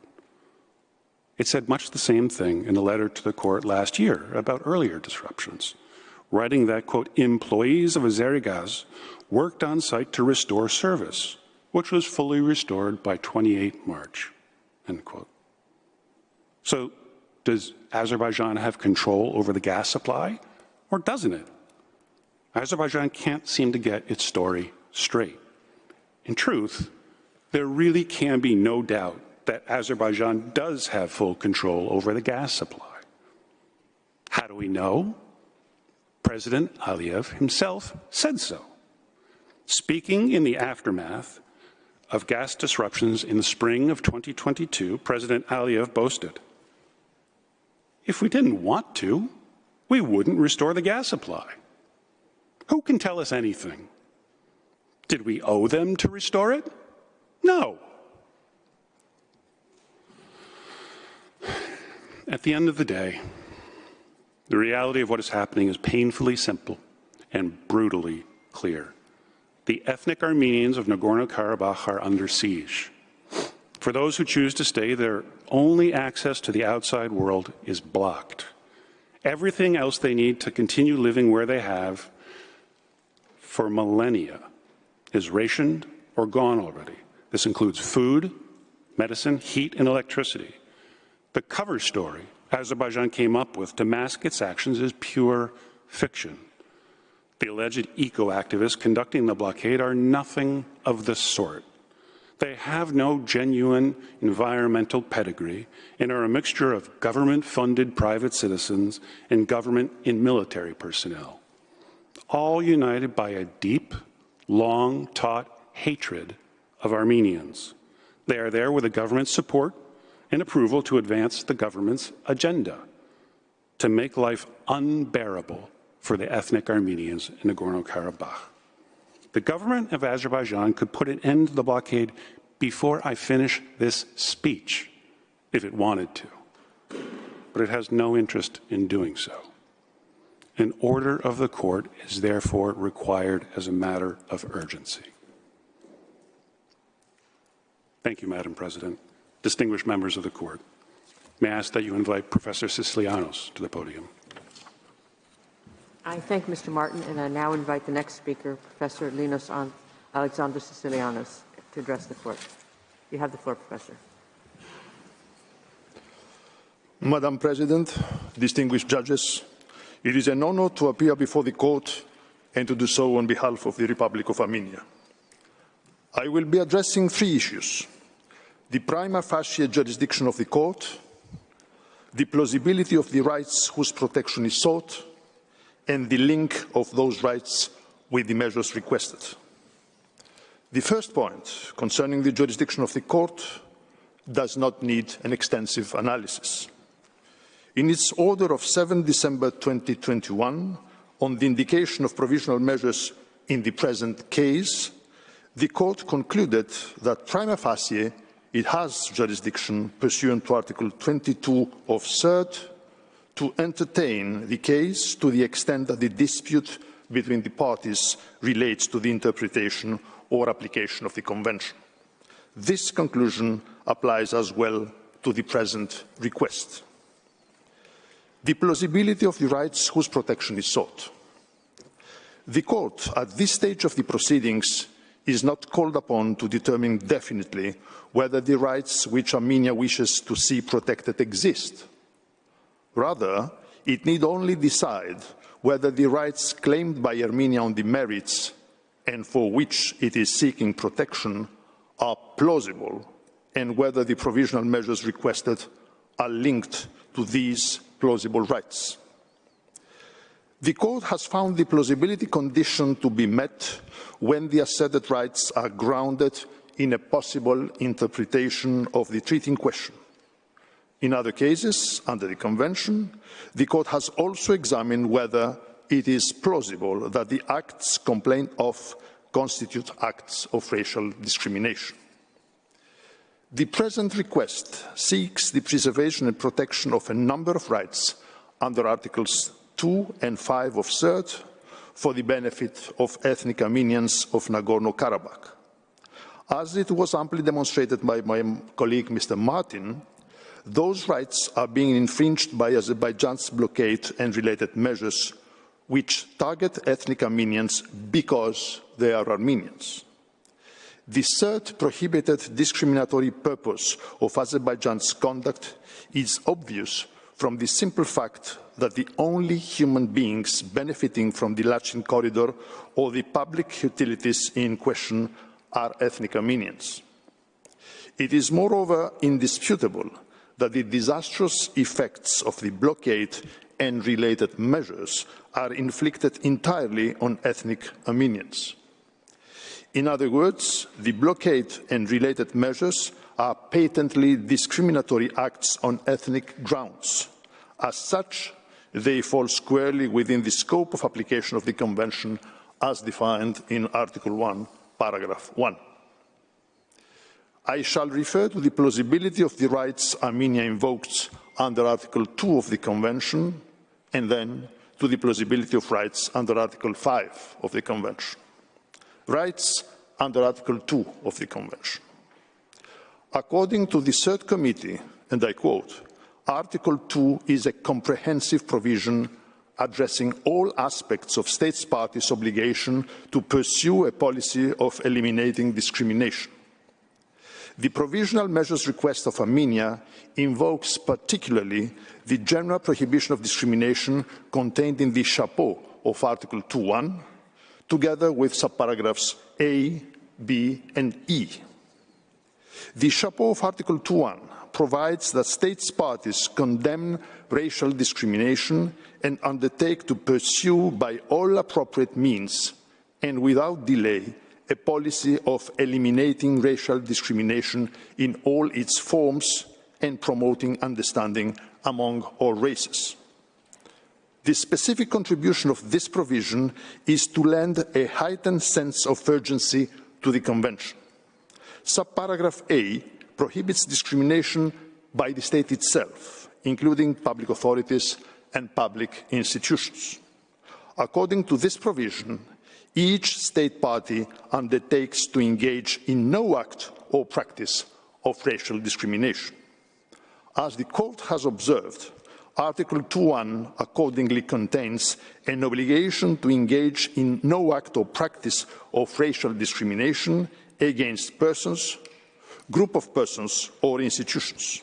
It said much the same thing in a letter to the court last year about earlier disruptions, writing that, quote, "employees of Azerigas worked on site to restore service, which was fully restored by 28 March, end quote. So does Azerbaijan have control over the gas supply, or doesn't it? Azerbaijan can't seem to get its story straight. In truth, there really can be no doubt that Azerbaijan does have full control over the gas supply. How do we know? President Aliyev himself said so. Speaking in the aftermath of gas disruptions in the spring of 2022, President Aliyev boasted, "If we didn't want to, we wouldn't restore the gas supply. Who can tell us anything? Did we owe them to restore it? No." At the end of the day, the reality of what is happening is painfully simple and brutally clear. The ethnic Armenians of Nagorno-Karabakh are under siege. For those who choose to stay, their only access to the outside world is blocked. Everything else they need to continue living where they have for millennia is rationed or gone already. This includes food, medicine, heat, and electricity. The cover story Azerbaijan came up with to mask its actions is pure fiction. The alleged eco-activists conducting the blockade are nothing of the sort. They have no genuine environmental pedigree and are a mixture of government-funded private citizens and government and military personnel, all united by a deep, long-taught hatred of Armenians. They are there with the government's support and approval to advance the government's agenda, to make life unbearable for the ethnic Armenians in Nagorno-Karabakh. The government of Azerbaijan could put an end to the blockade before I finish this speech, if it wanted to, but it has no interest in doing so. An order of the court is therefore required as a matter of urgency. Thank you, Madam President. Distinguished members of the court, may I ask that you invite Professor Sicilianos to the podium. I thank Mr. Martin, and I now invite the next speaker, Professor Linos Alexander Sicilianos, to address the court. You have the floor, Professor. Madam President, distinguished judges, it is an honor to appear before the court and to do so on behalf of the Republic of Armenia. I will be addressing three issues: the prima facie jurisdiction of the court, the plausibility of the rights whose protection is sought, and the link of those rights with the measures requested. The first point, concerning the jurisdiction of the court, does not need an extensive analysis. In its order of 7 December 2021, on the indication of provisional measures in the present case, the court concluded that prima facie it has jurisdiction pursuant to Article 22 of CERT to entertain the case to the extent that the dispute between the parties relates to the interpretation or application of the Convention. This conclusion applies as well to the present request. The plausibility of the rights whose protection is sought. The Court, at this stage of the proceedings, is not called upon to determine definitely whether the rights which Armenia wishes to see protected exist. Rather, it need only decide whether the rights claimed by Armenia on the merits and for which it is seeking protection are plausible and whether the provisional measures requested are linked to these plausible rights. The Court has found the plausibility condition to be met when the asserted rights are grounded in a possible interpretation of the treaty in question. In other cases, under the Convention, the Court has also examined whether it is plausible that the acts complained of constitute acts of racial discrimination. The present request seeks the preservation and protection of a number of rights under Articles 2 and 5 of CERT for the benefit of ethnic Armenians of Nagorno-Karabakh. As it was amply demonstrated by my colleague Mr. Martin, those rights are being infringed by Azerbaijan's blockade and related measures which target ethnic Armenians because they are Armenians. The third prohibited discriminatory purpose of Azerbaijan's conduct is obvious from the simple fact that the only human beings benefiting from the Lachin corridor or the public utilities in question are ethnic Armenians. It is moreover indisputable that the disastrous effects of the blockade and related measures are inflicted entirely on ethnic Armenians. In other words, the blockade and related measures are patently discriminatory acts on ethnic grounds. As such, they fall squarely within the scope of application of the Convention as defined in Article 1, Paragraph 1. I shall refer to the plausibility of the rights Armenia invokes under Article 2 of the Convention, and then to the plausibility of rights under Article 5 of the Convention. Rights under Article 2 of the Convention. According to the Third Committee, and I quote, Article 2 is a comprehensive provision addressing all aspects of states parties' obligation to pursue a policy of eliminating discrimination. The provisional measures request of Armenia invokes particularly the general prohibition of discrimination contained in the chapeau of Article 2.1, together with subparagraphs A, B, and E. The chapeau of Article 2.1 provides that states parties condemn racial discrimination and undertake to pursue by all appropriate means and without delay a policy of eliminating racial discrimination in all its forms and promoting understanding among all races. The specific contribution of this provision is to lend a heightened sense of urgency to the Convention. Subparagraph A prohibits discrimination by the state itself, including public authorities and public institutions. According to this provision, each state party undertakes to engage in no act or practice of racial discrimination. As the Court has observed, Article 2.1 accordingly contains an obligation to engage in no act or practice of racial discrimination against persons, group of persons, or institutions.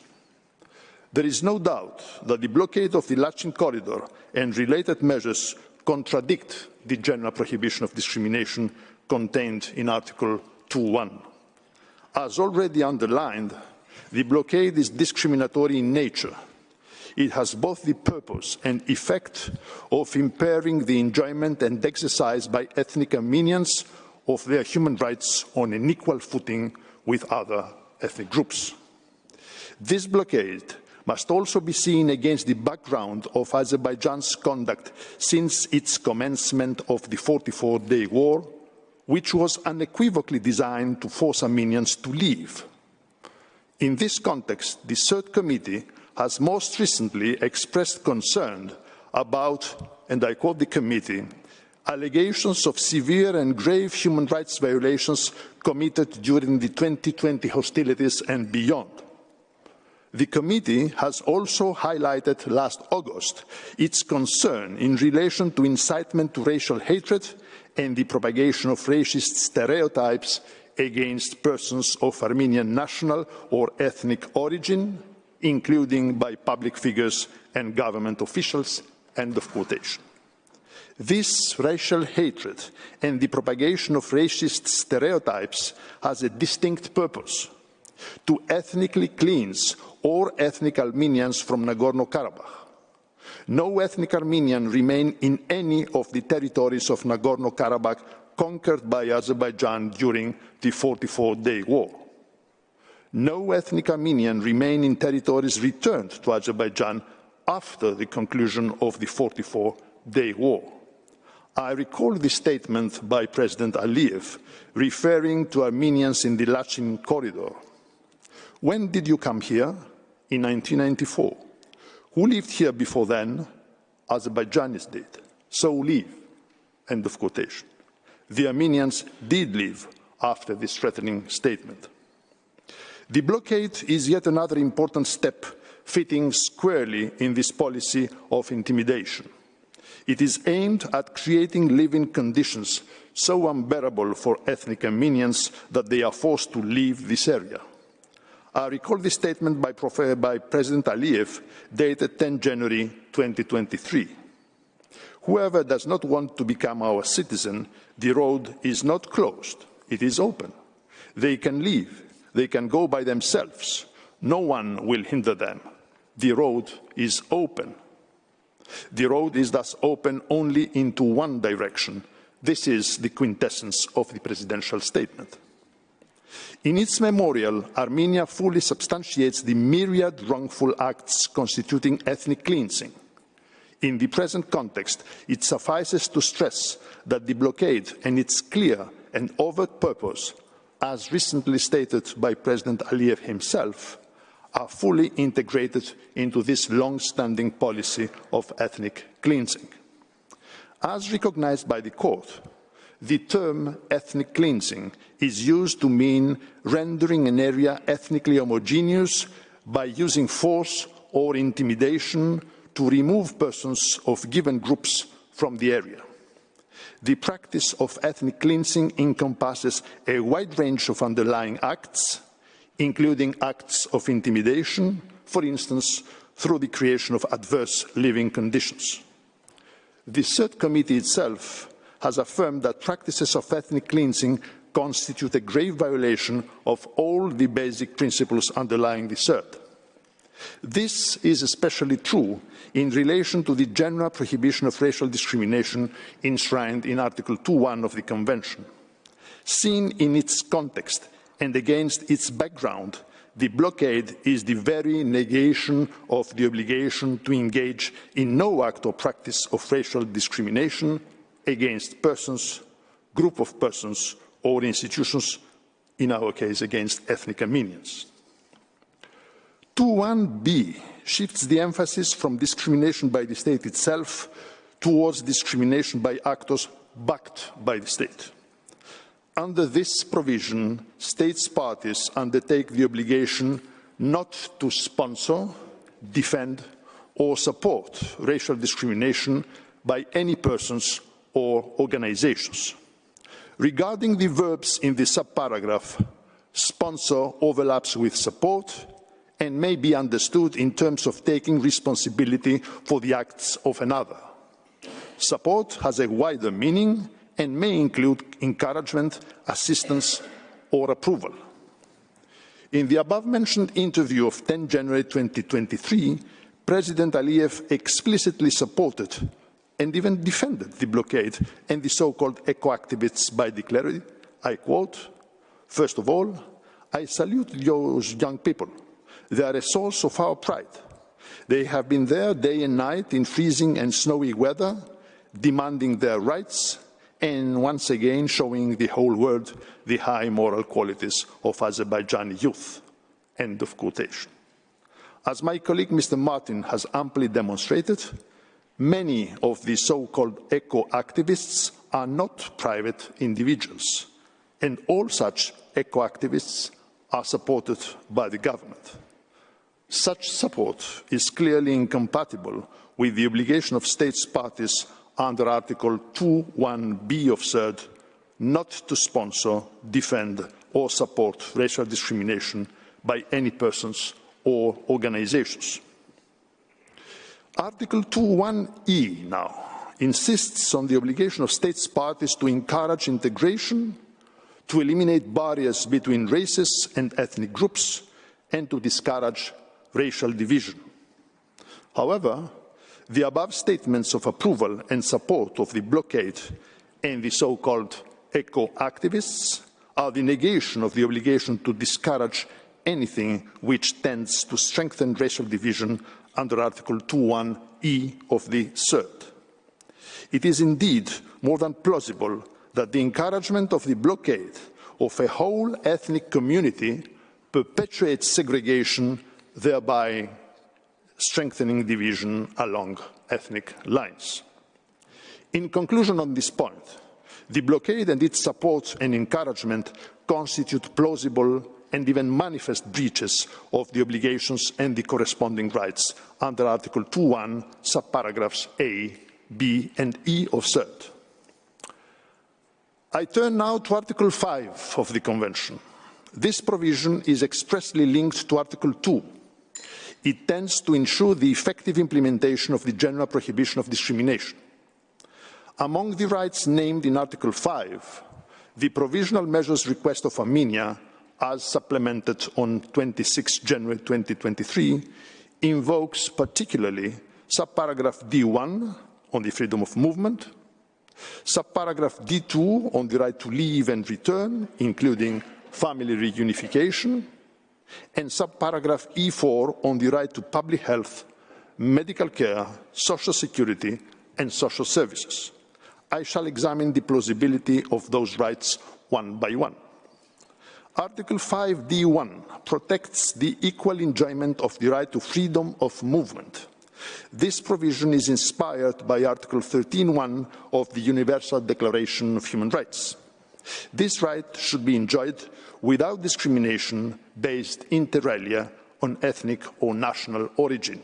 There is no doubt that the blockade of the Lachin corridor and related measures contradict the general prohibition of discrimination contained in Article 2.1. As already underlined, the blockade is discriminatory in nature. It has both the purpose and effect of impairing the enjoyment and exercise by ethnic Armenians of their human rights on an equal footing with other ethnic groups. This blockade must also be seen against the background of Azerbaijan's conduct since its commencement of the 44-day war, which was unequivocally designed to force Armenians to leave. In this context, the Third Committee has most recently expressed concern about, and I quote the committee, allegations of severe and grave human rights violations committed during the 2020 hostilities and beyond. The committee has also highlighted last August its concern in relation to incitement to racial hatred and the propagation of racist stereotypes against persons of Armenian national or ethnic origin, including by public figures and government officials, end of quotation. This racial hatred and the propagation of racist stereotypes has a distinct purpose: to ethnically cleanse all ethnic Armenians from Nagorno-Karabakh. No ethnic Armenian remain in any of the territories of Nagorno-Karabakh conquered by Azerbaijan during the 44-day war. No ethnic Armenian remain in territories returned to Azerbaijan after the conclusion of the 44-day war. I recall the statement by President Aliyev referring to Armenians in the Lachin corridor. When did you come here? In 1994. Who lived here before then? Azerbaijanis did. So leave. End of quotation. The Armenians did leave after this threatening statement. The blockade is yet another important step fitting squarely in this policy of intimidation. It is aimed at creating living conditions so unbearable for ethnic Armenians that they are forced to leave this area. I recall this statement by President Aliyev, dated 10 January 2023. Whoever does not want to become our citizen, the road is not closed, it is open. They can leave, they can go by themselves. No one will hinder them. The road is open. The road is thus open only into one direction. This is the quintessence of the presidential statement. In its memorial, Armenia fully substantiates the myriad wrongful acts constituting ethnic cleansing. In the present context, it suffices to stress that the blockade and its clear and overt purpose, as recently stated by President Aliyev himself, are fully integrated into this long-standing policy of ethnic cleansing. As recognized by the court, the term ethnic cleansing is used to mean rendering an area ethnically homogeneous by using force or intimidation to remove persons of given groups from the area. The practice of ethnic cleansing encompasses a wide range of underlying acts, including acts of intimidation, for instance, through the creation of adverse living conditions. The Third Committee itself has affirmed that practices of ethnic cleansing constitute a grave violation of all the basic principles underlying the CERT. This is especially true in relation to the general prohibition of racial discrimination enshrined in Article 2.1 of the Convention. Seen in its context and against its background, the blockade is the very negation of the obligation to engage in no act or practice of racial discrimination against persons, group of persons, or institutions, in our case against ethnic Armenians. 2.1b shifts the emphasis from discrimination by the state itself towards discrimination by actors backed by the state. Under this provision, states parties undertake the obligation not to sponsor, defend, or support racial discrimination by any persons or organizations. Regarding the verbs in the subparagraph, sponsor overlaps with support and may be understood in terms of taking responsibility for the acts of another. Support has a wider meaning and may include encouragement, assistance, or approval. In the above-mentioned interview of 10 January 2023, President Aliyev explicitly supported and even defended the blockade and the so-called eco-activists by declaring, I quote, "First of all, I salute those young people. They are a source of our pride. They have been there day and night in freezing and snowy weather, demanding their rights, and once again showing the whole world the high moral qualities of Azerbaijani youth." End of quotation. As my colleague Mr. Martin has amply demonstrated, many of the so-called eco-activists are not private individuals, and all such eco-activists are supported by the government. Such support is clearly incompatible with the obligation of states parties under Article 2(1)(b) of CERD not to sponsor, defend, or support racial discrimination by any persons or organizations. Article 2(1)(e) now insists on the obligation of states parties to encourage integration, to eliminate barriers between races and ethnic groups, and to discourage racial division. However, the above statements of approval and support of the blockade and the so-called eco-activists are the negation of the obligation to discourage anything which tends to strengthen racial division under Article 2(1)(e) of the CERD. It is indeed more than plausible that the encouragement of the blockade of a whole ethnic community perpetuates segregation, thereby strengthening division along ethnic lines. In conclusion on this point, the blockade and its support and encouragement constitute plausible and even manifest breaches of the obligations and the corresponding rights under Article 2(1), subparagraphs A, B, and E of CERD. I turn now to Article 5 of the Convention. This provision is expressly linked to Article 2. It tends to ensure the effective implementation of the general prohibition of discrimination. Among the rights named in Article 5, the provisional measures request of Armenia, as supplemented on 26 January 2023, invokes particularly subparagraph D1 on the freedom of movement, subparagraph D2 on the right to leave and return, including family reunification, and subparagraph E4 on the right to public health, medical care, social security, and social services. I shall examine the plausibility of those rights one by one. Article 5(d)(1) protects the equal enjoyment of the right to freedom of movement. This provision is inspired by Article 13(1) of the Universal Declaration of Human Rights. This right should be enjoyed without discrimination based inter alia on ethnic or national origin.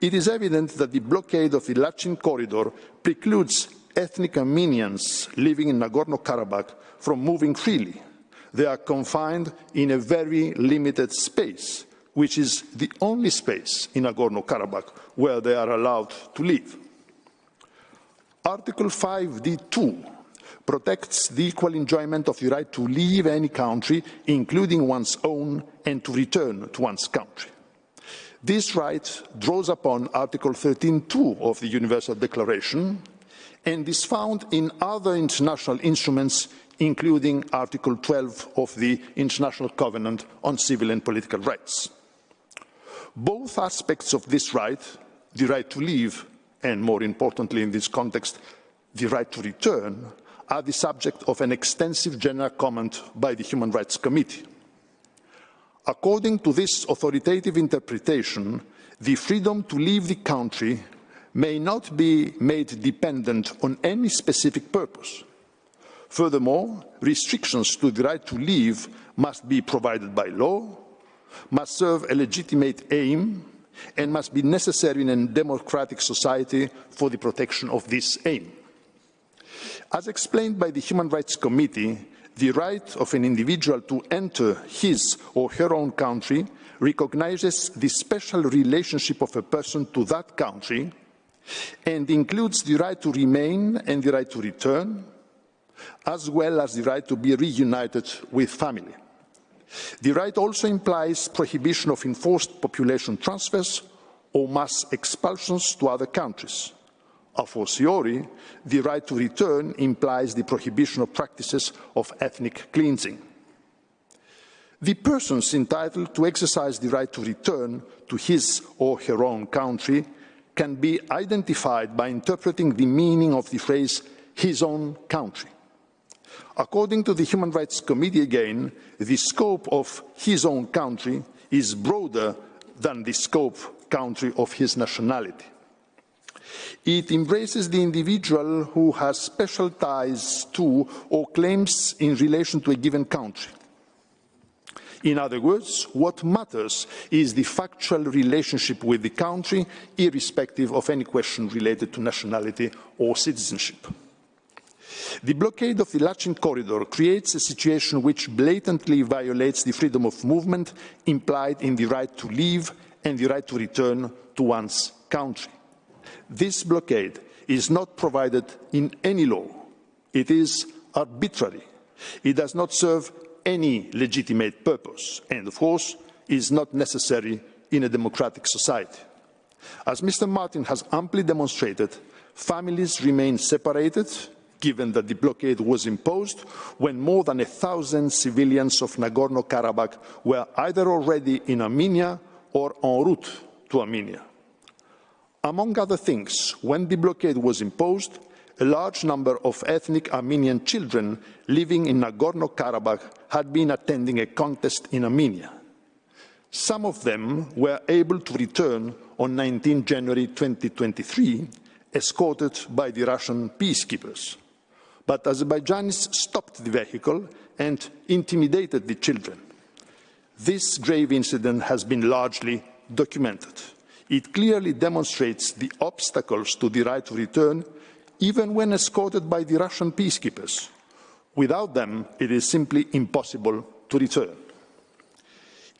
It is evident that the blockade of the Lachin corridor precludes ethnic Armenians living in Nagorno-Karabakh from moving freely. They are confined in a very limited space, which is the only space in Nagorno-Karabakh where they are allowed to live. Article 5(d)(2) protects the equal enjoyment of the right to leave any country, including one's own, and to return to one's country. This right draws upon Article 13(2) of the Universal Declaration and is found in other international instruments, including Article 12 of the International Covenant on Civil and Political Rights. Both aspects of this right, the right to leave, and more importantly in this context, the right to return, are the subject of an extensive general comment by the Human Rights Committee. According to this authoritative interpretation, the freedom to leave the country may not be made dependent on any specific purpose. Furthermore, restrictions to the right to leave must be provided by law, must serve a legitimate aim, and must be necessary in a democratic society for the protection of this aim. As explained by the Human Rights Committee, the right of an individual to enter his or her own country recognizes the special relationship of a person to that country and includes the right to remain and the right to return, as well as the right to be reunited with family. The right also implies prohibition of enforced population transfers or mass expulsions to other countries. A fortiori, the right to return implies the prohibition of practices of ethnic cleansing. The persons entitled to exercise the right to return to his or her own country can be identified by interpreting the meaning of the phrase his own country. According to the Human Rights Committee again, the scope of his own country is broader than the scope country of his nationality. It embraces the individual who has special ties to or claims in relation to a given country. In other words, what matters is the factual relationship with the country, irrespective of any question related to nationality or citizenship. The blockade of the Lachin corridor creates a situation which blatantly violates the freedom of movement implied in the right to leave and the right to return to one's country. This blockade is not provided in any law. It is arbitrary. It does not serve any legitimate purpose and, of course, is not necessary in a democratic society. As Mr. Martin has amply demonstrated, families remain separated, given that the blockade was imposed when more than 1,000 civilians of Nagorno-Karabakh were either already in Armenia or en route to Armenia. Among other things, when the blockade was imposed, a large number of ethnic Armenian children living in Nagorno-Karabakh had been attending a contest in Armenia. Some of them were able to return on 19 January 2023, escorted by the Russian peacekeepers. But Azerbaijanis stopped the vehicle and intimidated the children. This grave incident has been largely documented. It clearly demonstrates the obstacles to the right to return, even when escorted by the Russian peacekeepers. Without them, it is simply impossible to return.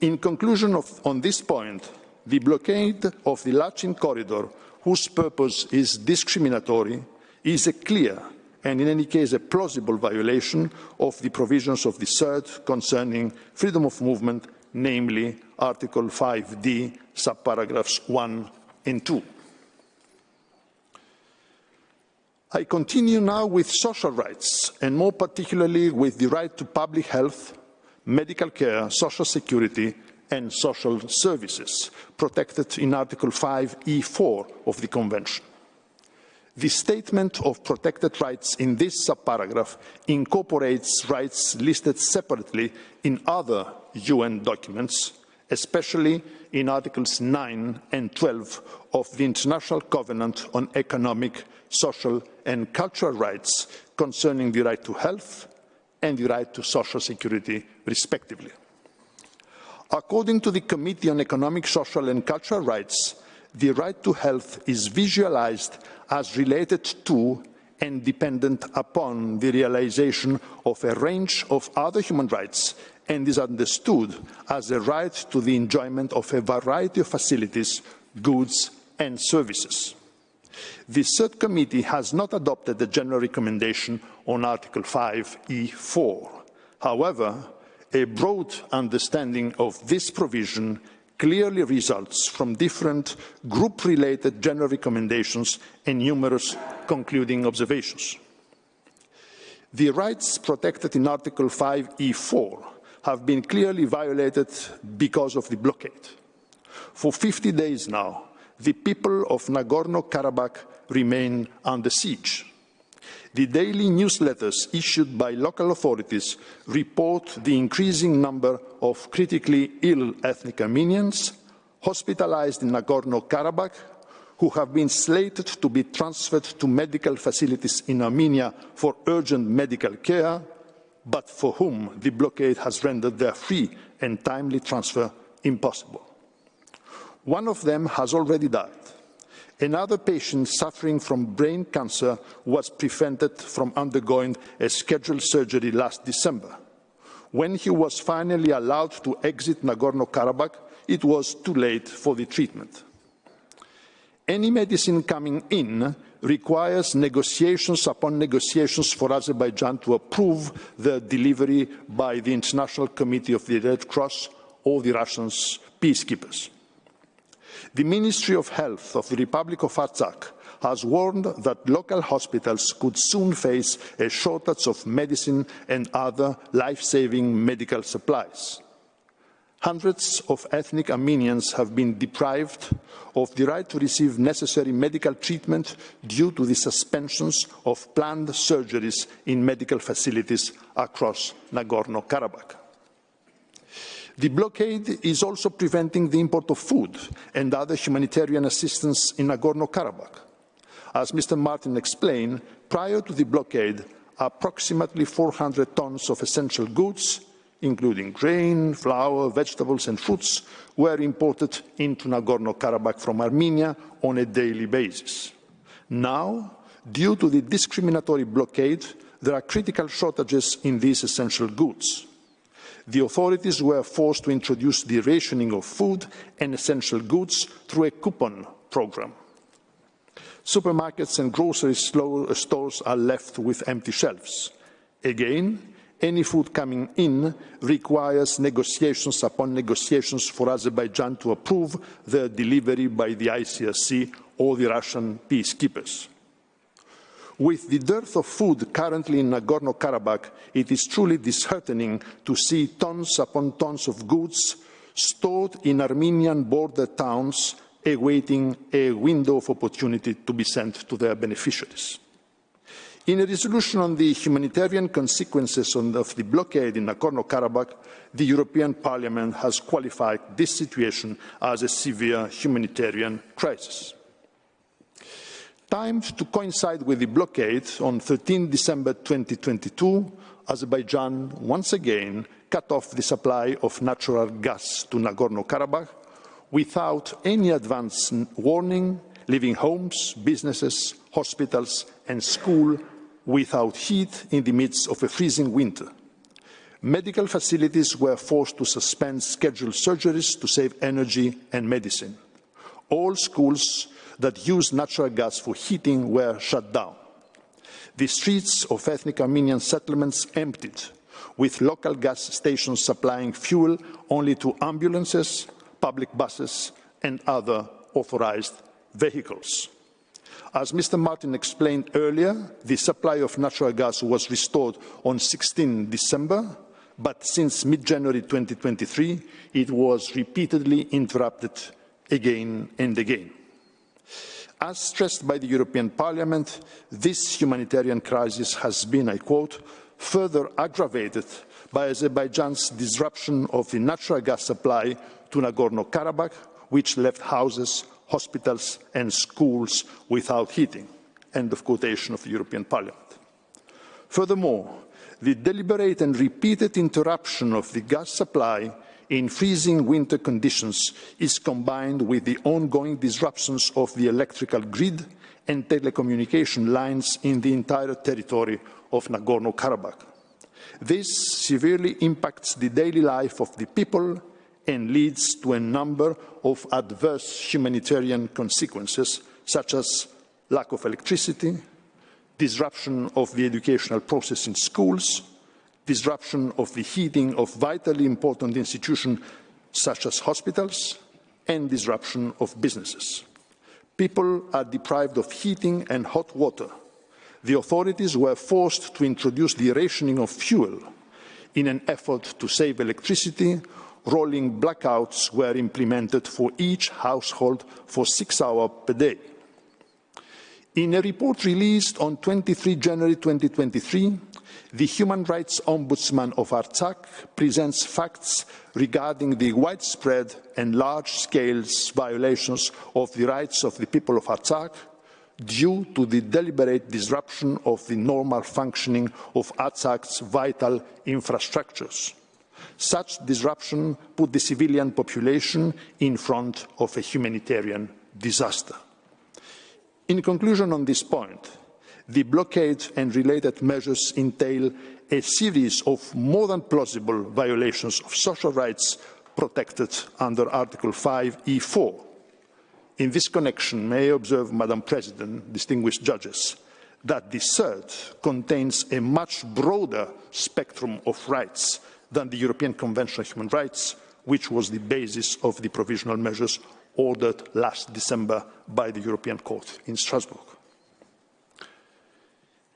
In conclusion on this point, the blockade of the Lachin corridor, whose purpose is discriminatory, is a clear and in any case a plausible violation of the provisions of the CERT concerning freedom of movement, namely Article 5D, subparagraphs 1 and 2. I continue now with social rights, and more particularly with the right to public health, medical care, social security, and social services, protected in Article 5E4 of the Convention. The statement of protected rights in this subparagraph incorporates rights listed separately in other UN documents, especially in Articles 9 and 12 of the International Covenant on Economic, Social and Cultural Rights concerning the right to health and the right to social security, respectively. According to the Committee on Economic, Social and Cultural Rights, the right to health is visualized as related to and dependent upon the realization of a range of other human rights and is understood as a right to the enjoyment of a variety of facilities, goods and services. The CERT Committee has not adopted the general recommendation on Article 5E4. However, a broad understanding of this provision clearly results from different group-related general recommendations and numerous concluding observations. The rights protected in Article 5E4 have been clearly violated because of the blockade. For 50 days now, the people of Nagorno-Karabakh remain under siege. The daily newsletters issued by local authorities report the increasing number of critically ill ethnic Armenians hospitalized in Nagorno-Karabakh who have been slated to be transferred to medical facilities in Armenia for urgent medical care, but for whom the blockade has rendered their free and timely transfer impossible. One of them has already died. Another patient suffering from brain cancer was prevented from undergoing a scheduled surgery last December. When he was finally allowed to exit Nagorno-Karabakh, it was too late for the treatment. Any medicine coming in requires negotiations upon negotiations for Azerbaijan to approve the delivery by the International Committee of the Red Cross or the Russian peacekeepers. The Ministry of Health of the Republic of Artsakh has warned that local hospitals could soon face a shortage of medicine and other life-saving medical supplies. Hundreds of ethnic Armenians have been deprived of the right to receive necessary medical treatment due to the suspensions of planned surgeries in medical facilities across Nagorno-Karabakh. The blockade is also preventing the import of food and other humanitarian assistance in Nagorno-Karabakh. As Mr. Martin explained, prior to the blockade, approximately 400 tons of essential goods, including grain, flour, vegetables and fruits, were imported into Nagorno-Karabakh from Armenia on a daily basis. Now, due to the discriminatory blockade, there are critical shortages in these essential goods. The authorities were forced to introduce the rationing of food and essential goods through a coupon program. Supermarkets and grocery stores are left with empty shelves. Again, any food coming in requires negotiations upon negotiations for Azerbaijan to approve their delivery by the ICRC or the Russian peacekeepers. With the dearth of food currently in Nagorno-Karabakh, it is truly disheartening to see tons upon tons of goods stored in Armenian border towns awaiting a window of opportunity to be sent to their beneficiaries. In a resolution on the humanitarian consequences of the blockade in Nagorno-Karabakh, the European Parliament has qualified this situation as a severe humanitarian crisis. Timed to coincide with the blockade, on 13 December 2022, Azerbaijan once again cut off the supply of natural gas to Nagorno-Karabakh without any advance warning, leaving homes, businesses, hospitals and schools without heat in the midst of a freezing winter. Medical facilities were forced to suspend scheduled surgeries to save energy and medicine. All schools that use natural gas for heating were shut down. The streets of ethnic Armenian settlements emptied, with local gas stations supplying fuel only to ambulances, public buses and other authorized vehicles. As Mr. Martin explained earlier, the supply of natural gas was restored on 16 December, but since mid-January 2023, it was repeatedly interrupted again and again. As stressed by the European Parliament, this humanitarian crisis has been, I quote, further aggravated by Azerbaijan's disruption of the natural gas supply to Nagorno-Karabakh, which left houses, hospitals and schools without heating. End of quotation of the European Parliament. Furthermore, the deliberate and repeated interruption of the gas supply in freezing winter conditions is combined with the ongoing disruptions of the electrical grid and telecommunication lines in the entire territory of Nagorno-Karabakh. This severely impacts the daily life of the people and leads to a number of adverse humanitarian consequences, such as lack of electricity, disruption of the educational process in schools, disruption of the heating of vitally important institutions such as hospitals, and disruption of businesses. People are deprived of heating and hot water. The authorities were forced to introduce the rationing of fuel. In an effort to save electricity, rolling blackouts were implemented for each household for 6 hours per day. In a report released on 23 January 2023, the Human Rights Ombudsman of Artsakh presents facts regarding the widespread and large-scale violations of the rights of the people of Artsakh due to the deliberate disruption of the normal functioning of Artsakh's vital infrastructures. Such disruption put the civilian population in front of a humanitarian disaster. In conclusion on this point, the blockade and related measures entail a series of more than plausible violations of social rights protected under Article 5(e)(4). In this connection, may I observe, Madam President, distinguished judges, that the CERT contains a much broader spectrum of rights than the European Convention on Human Rights, which was the basis of the provisional measures ordered last December by the European Court in Strasbourg.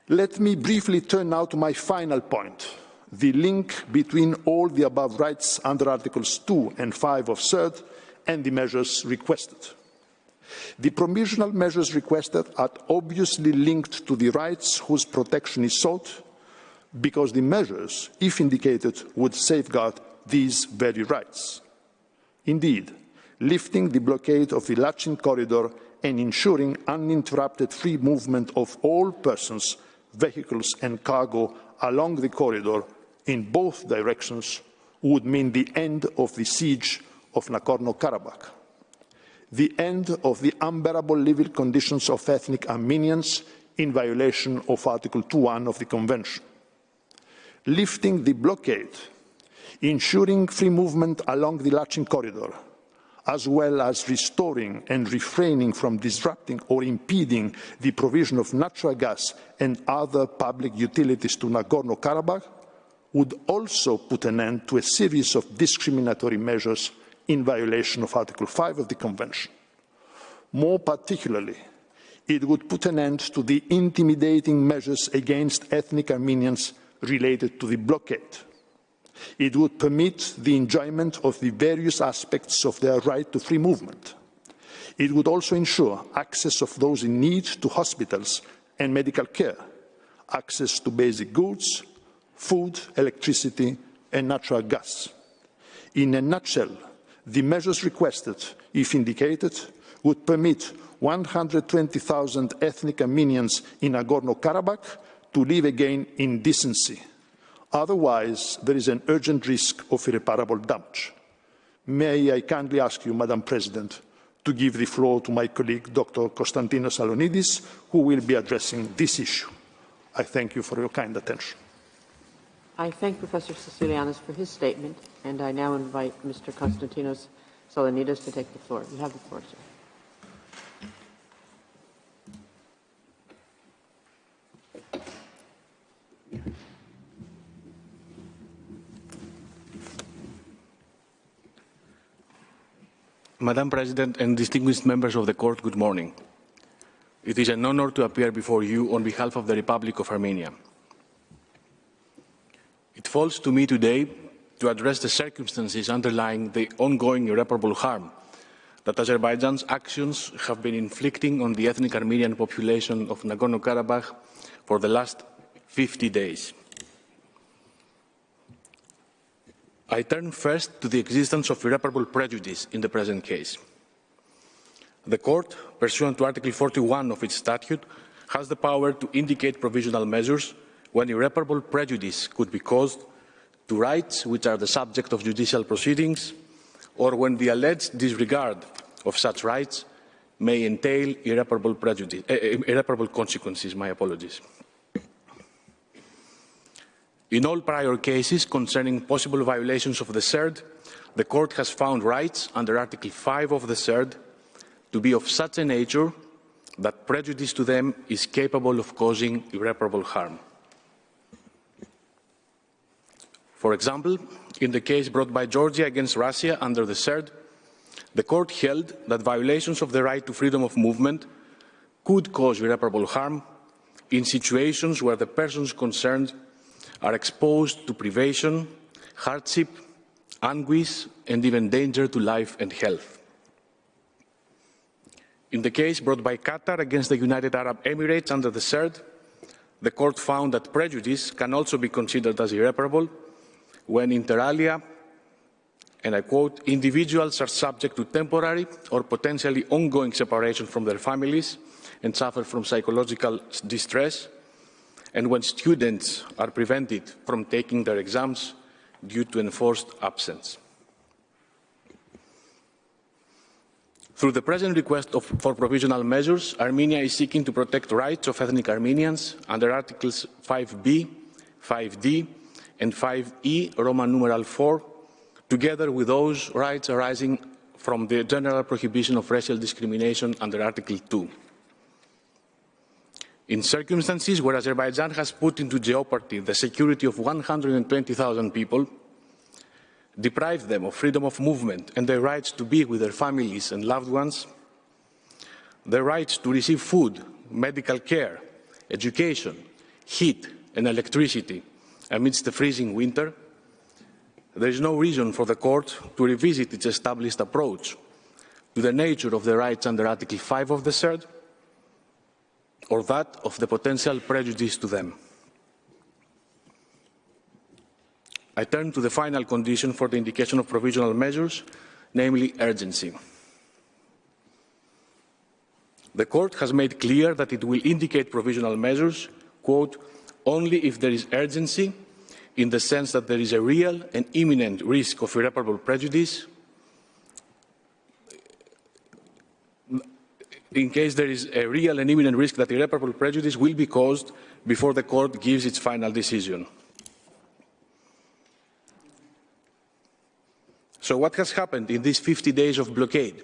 Let me briefly turn now to my final point, the link between all the above rights under Articles 2 and 5 of CERT and the measures requested. The provisional measures requested are obviously linked to the rights whose protection is sought, because the measures, if indicated, would safeguard these very rights. Indeed, lifting the blockade of the Lachin corridor and ensuring uninterrupted free movement of all persons, vehicles and cargo along the corridor in both directions would mean the end of the siege of Nagorno-Karabakh, the end of the unbearable living conditions of ethnic Armenians in violation of Article 2.1 of the Convention, lifting the blockade, ensuring free movement along the Lachin corridor, as well as restoring and refraining from disrupting or impeding the provision of natural gas and other public utilities to Nagorno-Karabakh, would also put an end to a series of discriminatory measures in violation of Article 5 of the Convention. More particularly, it would put an end to the intimidating measures against ethnic Armenians related to the blockade. It would permit the enjoyment of the various aspects of their right to free movement. It would also ensure access of those in need to hospitals and medical care, access to basic goods, food, electricity, and natural gas. In a nutshell, the measures requested, if indicated, would permit 120,000 ethnic Armenians in Nagorno-Karabakh to live again in decency. Otherwise, there is an urgent risk of irreparable damage. May I kindly ask you, Madam President, to give the floor to my colleague, Dr. Konstantinos Salonidis, who will be addressing this issue. I thank you for your kind attention. I thank Professor Sicilianis for his statement, and I now invite Mr. Konstantinos Salonidis to take the floor. You have the floor, sir. Madam President and distinguished members of the Court, good morning. It is an honor to appear before you on behalf of the Republic of Armenia. It falls to me today to address the circumstances underlying the ongoing irreparable harm that Azerbaijan's actions have been inflicting on the ethnic Armenian population of Nagorno-Karabakh for the last 50 days. I turn first to the existence of irreparable prejudice in the present case. The Court, pursuant to Article 41 of its statute, has the power to indicate provisional measures when irreparable prejudice could be caused to rights which are the subject of judicial proceedings, or when the alleged disregard of such rights may entail irreparable consequences. My apologies. In all prior cases concerning possible violations of the CERD, the Court has found rights under Article 5 of the CERD to be of such a nature that prejudice to them is capable of causing irreparable harm. For example, in the case brought by Georgia against Russia under the CERD, the Court held that violations of the right to freedom of movement could cause irreparable harm in situations where the persons concerned are exposed to privation, hardship, anguish, and even danger to life and health. In the case brought by Qatar against the United Arab Emirates under the CERD, the Court found that prejudice can also be considered as irreparable when, inter alia, and I quote, individuals are subject to temporary or potentially ongoing separation from their families and suffer from psychological distress, and when students are prevented from taking their exams due to enforced absence. Through the present request for provisional measures, Armenia is seeking to protect rights of ethnic Armenians under Articles 5b, 5d, and 5e, Roman numeral 4, together with those rights arising from the general prohibition of racial discrimination under Article 2. In circumstances where Azerbaijan has put into jeopardy the security of 120,000 people, deprived them of freedom of movement and their rights to be with their families and loved ones, their rights to receive food, medical care, education, heat, and electricity amidst the freezing winter, there is no reason for the Court to revisit its established approach to the nature of the rights under Article 5 of the CERD, or that of the potential prejudice to them. I turn to the final condition for the indication of provisional measures, namely urgency. The Court has made clear that it will indicate provisional measures, quote, only if there is urgency in the sense that there is a real and imminent risk of irreparable prejudice in case there is a real and imminent risk that irreparable prejudice will be caused before the court gives its final decision. So what has happened in these 50 days of blockade?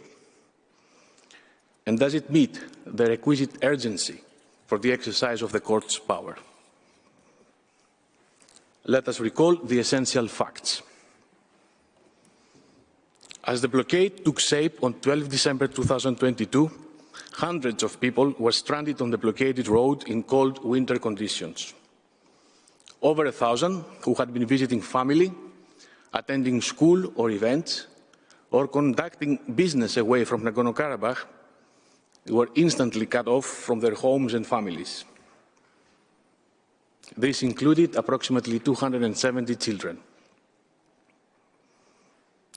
And does it meet the requisite urgency for the exercise of the court's power? Let us recall the essential facts. As the blockade took shape on 12 December 2022, hundreds of people were stranded on the blockaded road in cold winter conditions. Over 1,000 who had been visiting family, attending school or events, or conducting business away from Nagorno-Karabakh were instantly cut off from their homes and families. This included approximately 270 children.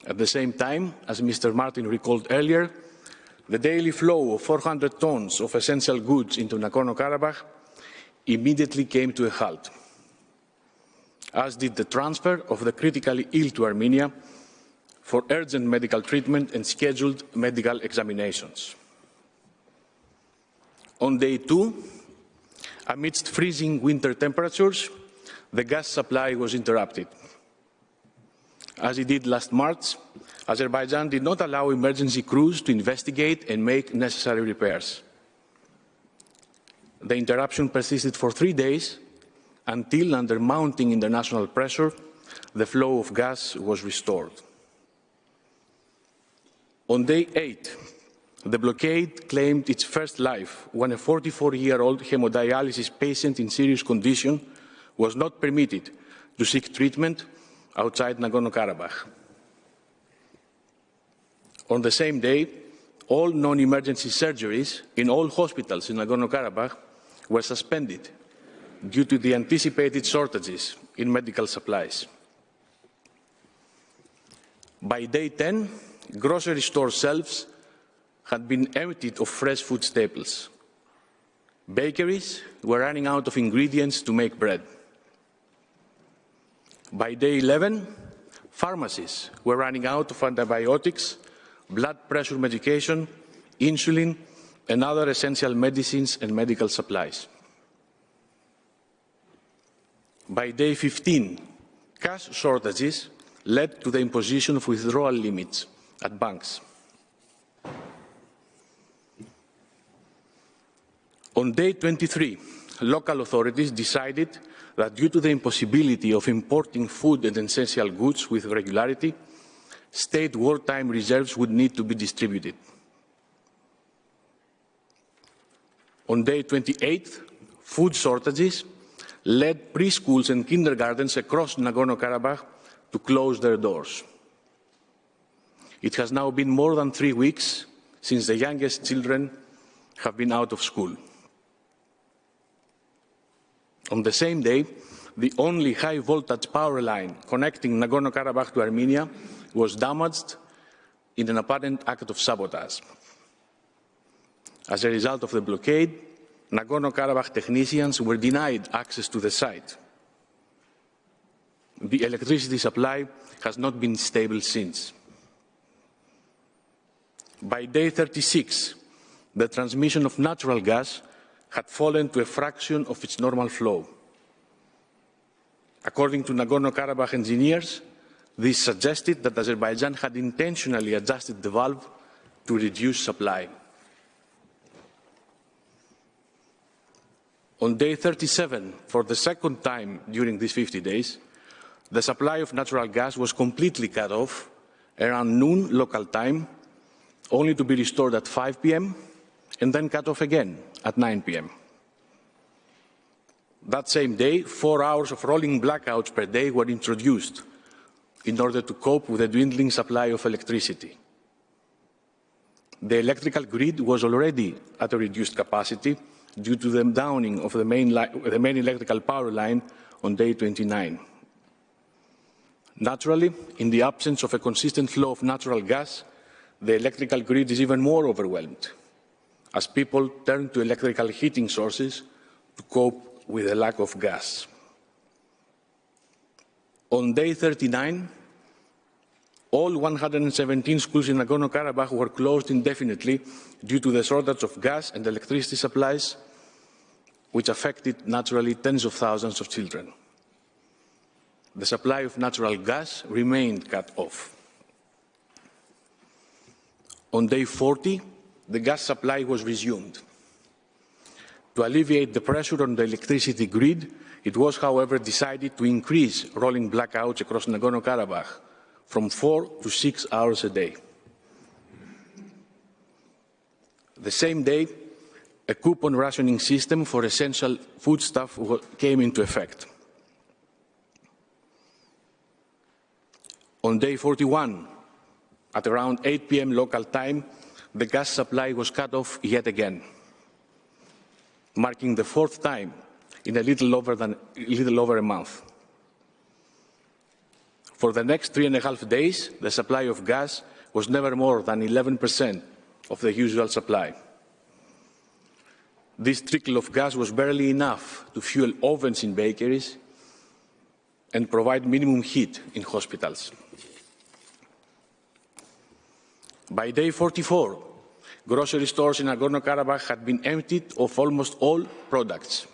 At the same time, as Mr. Martin recalled earlier, the daily flow of 400 tons of essential goods into Nagorno-Karabakh immediately came to a halt, as did the transfer of the critically ill to Armenia for urgent medical treatment and scheduled medical examinations. On day 2, amidst freezing winter temperatures, the gas supply was interrupted. As it did last March, Azerbaijan did not allow emergency crews to investigate and make necessary repairs. The interruption persisted for 3 days until, under mounting international pressure, the flow of gas was restored. On day 8, the blockade claimed its first life when a 44-year-old hemodialysis patient in serious condition was not permitted to seek treatment outside Nagorno-Karabakh. On the same day, all non-emergency surgeries in all hospitals in Nagorno-Karabakh were suspended due to the anticipated shortages in medical supplies. By day 10, grocery store shelves had been emptied of fresh food staples. Bakeries were running out of ingredients to make bread. By day 11, pharmacies were running out of antibiotics, blood pressure medication, insulin, and other essential medicines and medical supplies. By day 15, cash shortages led to the imposition of withdrawal limits at banks. On day 23, local authorities decided that due to the impossibility of importing food and essential goods with regularity, state wartime reserves would need to be distributed. On day 28, food shortages led preschools and kindergartens across Nagorno-Karabakh to close their doors. It has now been more than 3 weeks since the youngest children have been out of school. On the same day, the only high-voltage power line connecting Nagorno-Karabakh to Armenia was damaged in an apparent act of sabotage. As a result of the blockade, Nagorno-Karabakh technicians were denied access to the site. The electricity supply has not been stable since. By day 36, the transmission of natural gas had fallen to a fraction of its normal flow. According to Nagorno-Karabakh engineers, this suggested that Azerbaijan had intentionally adjusted the valve to reduce supply. On day 37, for the second time during these 50 days, the supply of natural gas was completely cut off around noon local time, only to be restored at 5 p.m. and then cut off again at 9 p.m. That same day, 4 hours of rolling blackouts per day were introduced in order to cope with the dwindling supply of electricity. The electrical grid was already at a reduced capacity due to the downing of the main electrical power line on day 29. Naturally, in the absence of a consistent flow of natural gas, the electrical grid is even more overwhelmed, as people turn to electrical heating sources to cope with the lack of gas. On day 39, all 117 schools in Nagorno-Karabakh were closed indefinitely due to the shortage of gas and electricity supplies, which affected naturally tens of thousands of children. The supply of natural gas remained cut off. On day 40, the gas supply was resumed. To alleviate the pressure on the electricity grid, it was, however, decided to increase rolling blackouts across Nagorno-Karabakh from 4 to 6 hours a day. The same day, a coupon rationing system for essential foodstuff came into effect. On day 41, at around 8 p.m. local time, the gas supply was cut off yet again, marking the fourth time in a little over a month. For the next 3.5 days, the supply of gas was never more than 11% of the usual supply. This trickle of gas was barely enough to fuel ovens in bakeries and provide minimum heat in hospitals. By day 44, grocery stores in Nagorno-Karabakh had been emptied of almost all products.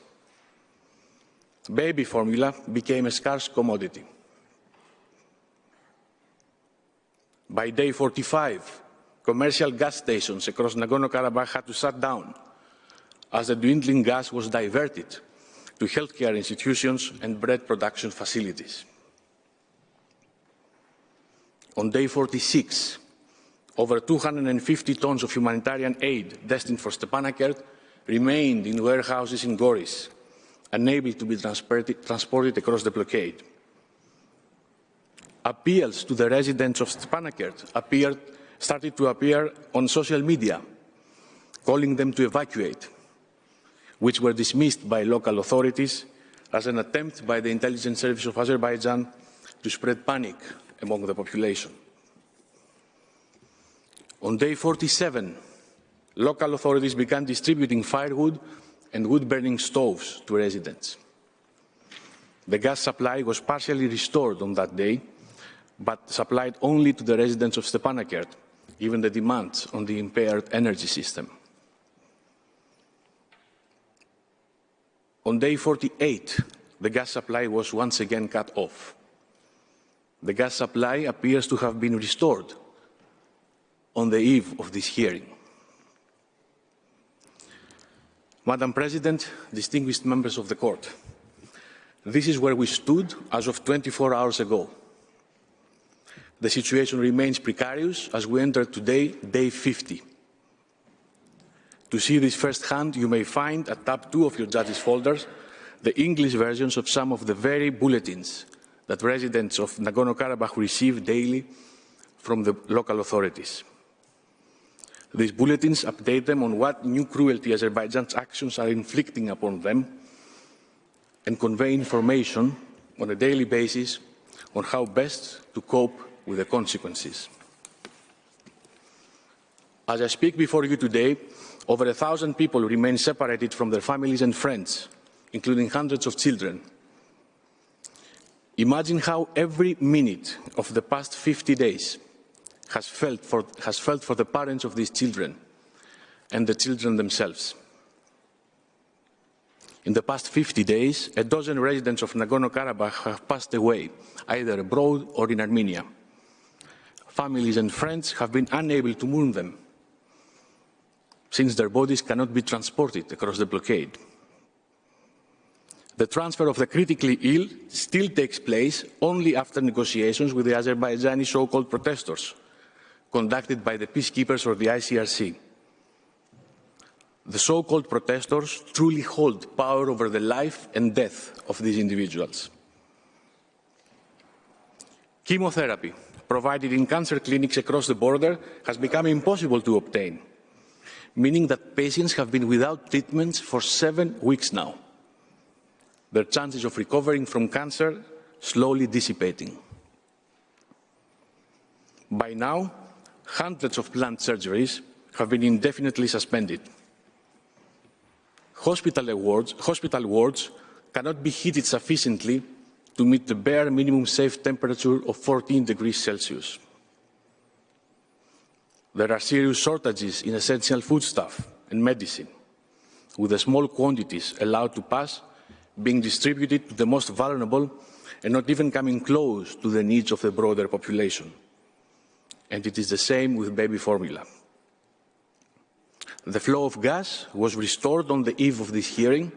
Baby formula became a scarce commodity. By day 45, commercial gas stations across Nagorno-Karabakh had to shut down as the dwindling gas was diverted to healthcare institutions and bread production facilities. On day 46, over 250 tons of humanitarian aid destined for Stepanakert remained in warehouses in Goris, unable to be transported across the blockade. Appeals to the residents of Stepanakert started to appear on social media, calling them to evacuate, which were dismissed by local authorities as an attempt by the intelligence service of Azerbaijan to spread panic among the population. On day 47, local authorities began distributing firewood and wood-burning stoves to residents. The gas supply was partially restored on that day, but supplied only to the residents of Stepanakert, given the demands on the impaired energy system. On day 48, the gas supply was once again cut off. The gas supply appears to have been restored on the eve of this hearing. Madam President, distinguished members of the Court, this is where we stood as of 24 hours ago. The situation remains precarious as we enter today, day 50. To see this firsthand, you may find at tab 2 of your judges' folders the English versions of some of the very bulletins that residents of Nagorno-Karabakh receive daily from the local authorities. These bulletins update them on what new cruelty Azerbaijan's actions are inflicting upon them and convey information on a daily basis on how best to cope with the consequences. As I speak before you today, over 1,000 people remain separated from their families and friends, including hundreds of children. Imagine how every minute of the past 50 days has felt for the parents of these children and the children themselves. In the past 50 days, a dozen residents of Nagorno-Karabakh have passed away, either abroad or in Armenia. Families and friends have been unable to mourn them, since their bodies cannot be transported across the blockade. The transfer of the critically ill still takes place only after negotiations with the Azerbaijani so-called protesters, conducted by the peacekeepers or the ICRC. The so-called protesters truly hold power over the life and death of these individuals. Chemotherapy provided in cancer clinics across the border has become impossible to obtain, meaning that patients have been without treatments for 7 weeks now, their chances of recovering from cancer slowly dissipating. By now, hundreds of planned surgeries have been indefinitely suspended. Hospital wards cannot be heated sufficiently to meet the bare minimum safe temperature of 14 degrees Celsius. There are serious shortages in essential foodstuff and medicine, with the small quantities allowed to pass being distributed to the most vulnerable and not even coming close to the needs of the broader population. And it is the same with baby formula. The flow of gas was restored on the eve of this hearing.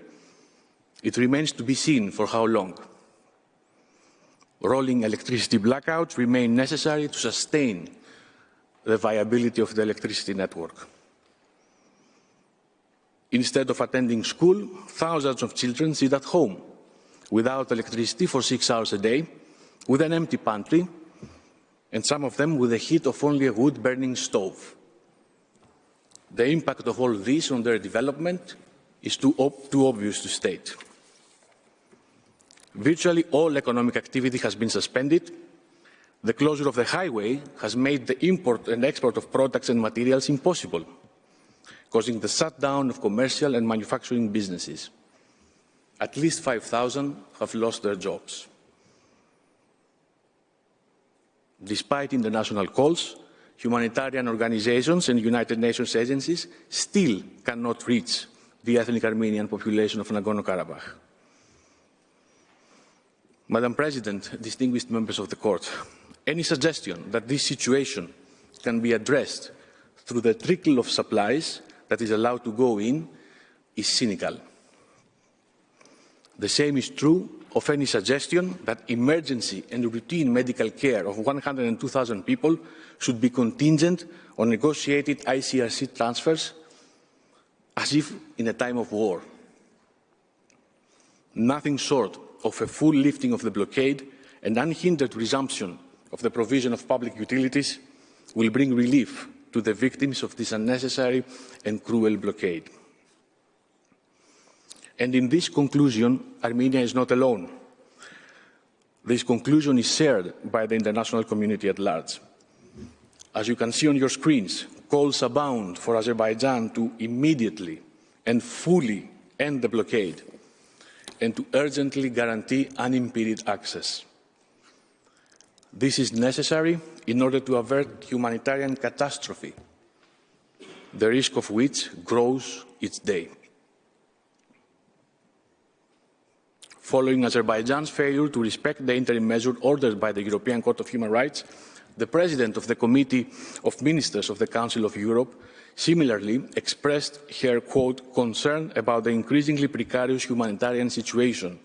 It remains to be seen for how long. Rolling electricity blackouts remain necessary to sustain the viability of the electricity network. Instead of attending school, thousands of children sit at home without electricity for 6 hours a day, with an empty pantry, and some of them with the heat of only a wood-burning stove. The impact of all this on their development is too obvious to state. Virtually all economic activity has been suspended. The closure of the highway has made the import and export of products and materials impossible, causing the shutdown of commercial and manufacturing businesses. At least 5,000 have lost their jobs. Despite international calls, humanitarian organizations and United Nations agencies still cannot reach the ethnic Armenian population of Nagorno-Karabakh. Madam President, distinguished members of the Court, any suggestion that this situation can be addressed through the trickle of supplies that is allowed to go in is cynical. The same is true of any suggestion that emergency and routine medical care of 102,000 people should be contingent on negotiated ICRC transfers as if in a time of war. Nothing short of a full lifting of the blockade and unhindered resumption of the provision of public utilities will bring relief to the victims of this unnecessary and cruel blockade. And in this conclusion, Armenia is not alone. This conclusion is shared by the international community at large. As you can see on your screens, calls abound for Azerbaijan to immediately and fully end the blockade and to urgently guarantee unimpeded access. This is necessary in order to avert humanitarian catastrophe, the risk of which grows each day. Following Azerbaijan's failure to respect the interim measure ordered by the European Court of Human Rights, the President of the Committee of Ministers of the Council of Europe similarly expressed her, quote, concern about the increasingly precarious humanitarian situation,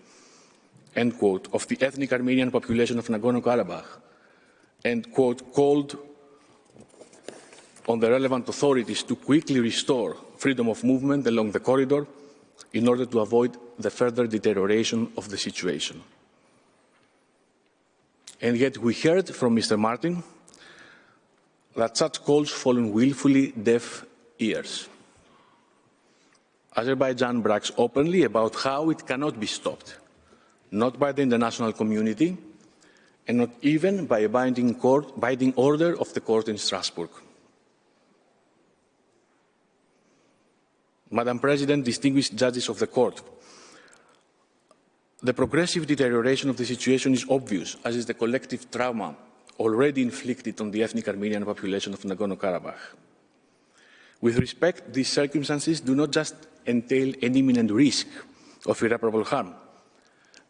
end quote, of the ethnic Armenian population of Nagorno-Karabakh, and, quote, called on the relevant authorities to quickly restore freedom of movement along the corridor in order to avoid the further deterioration of the situation. And yet we heard from Mr. Martin that such calls fall on willfully deaf ears. Azerbaijan brags openly about how it cannot be stopped, not by the international community, and not even by a binding order of the court in Strasbourg. Madam President, distinguished judges of the court, the progressive deterioration of the situation is obvious, as is the collective trauma already inflicted on the ethnic Armenian population of Nagorno-Karabakh. With respect, these circumstances do not just entail an imminent risk of irreparable harm.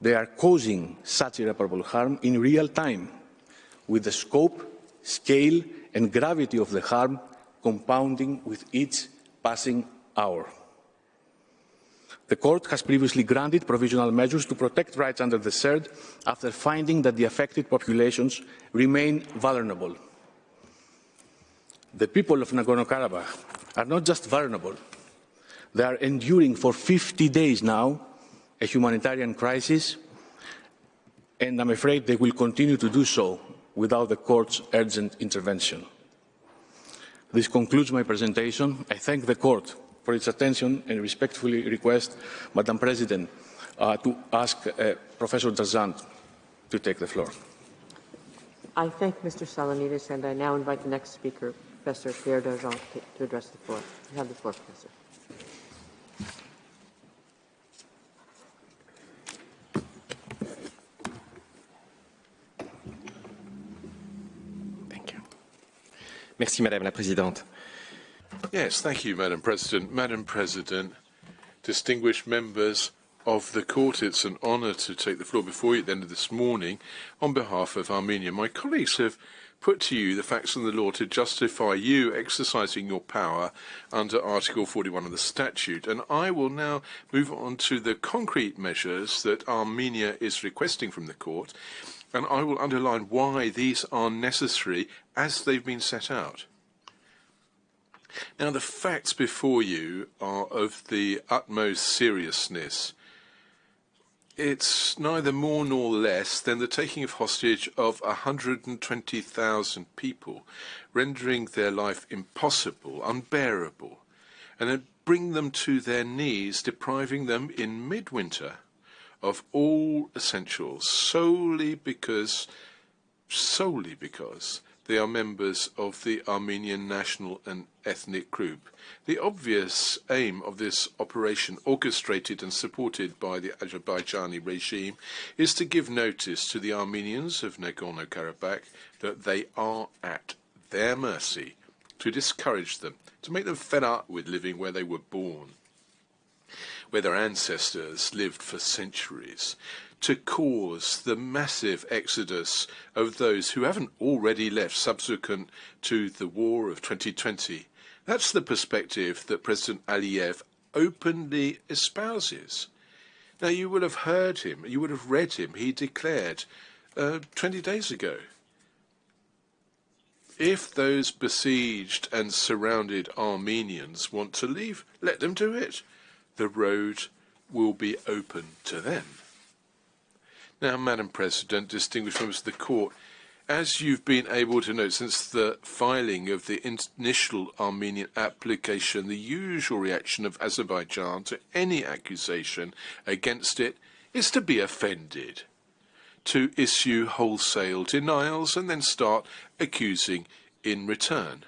They are causing such irreparable harm in real time, with the scope, scale, and gravity of the harm compounding with each passing hour. The Court has previously granted provisional measures to protect rights under the CERD after finding that the affected populations remain vulnerable. The people of Nagorno-Karabakh are not just vulnerable, they are enduring for 50 days now a humanitarian crisis, and I'm afraid they will continue to do so without the Court's urgent intervention. This concludes my presentation. I thank the Court for its attention and respectfully request, Madam President, to ask Professor Darzant to take the floor. I thank Mr. Salonides, and I now invite the next speaker, Professor Pierre Darzant, to address the floor. You have the floor, Professor. Merci, Madame la Présidente. Yes, thank you, Madam President. Madam President, distinguished members of the court, it's an honour to take the floor before you at the end of this morning on behalf of Armenia. My colleagues have put to you the facts and the law to justify you exercising your power under Article 41 of the statute. And I will now move on to the concrete measures that Armenia is requesting from the court, and I will underline why these are necessary as they've been set out. Now, the facts before you are of the utmost seriousness. It's neither more nor less than the taking of hostage of 120,000 people, rendering their life impossible, unbearable, and then bring them to their knees, depriving them in midwinter of all essentials, solely because they are members of the Armenian national and ethnic group. The obvious aim of this operation, orchestrated and supported by the Azerbaijani regime, is to give notice to the Armenians of Nagorno-Karabakh that they are at their mercy, to discourage them, to make them fed up with living where they were born, where their ancestors lived for centuries, to cause the massive exodus of those who haven't already left subsequent to the war of 2020. That's the perspective that President Aliyev openly espouses. Now, you will have heard him, you would have read him. He declared 20 days ago, if those besieged and surrounded Armenians want to leave, let them do it. The road will be open to them. Now, Madam President, distinguished members of the Court, as you've been able to note since the filing of the initial Armenian application, the usual reaction of Azerbaijan to any accusation against it is to be offended, to issue wholesale denials and then start accusing in return.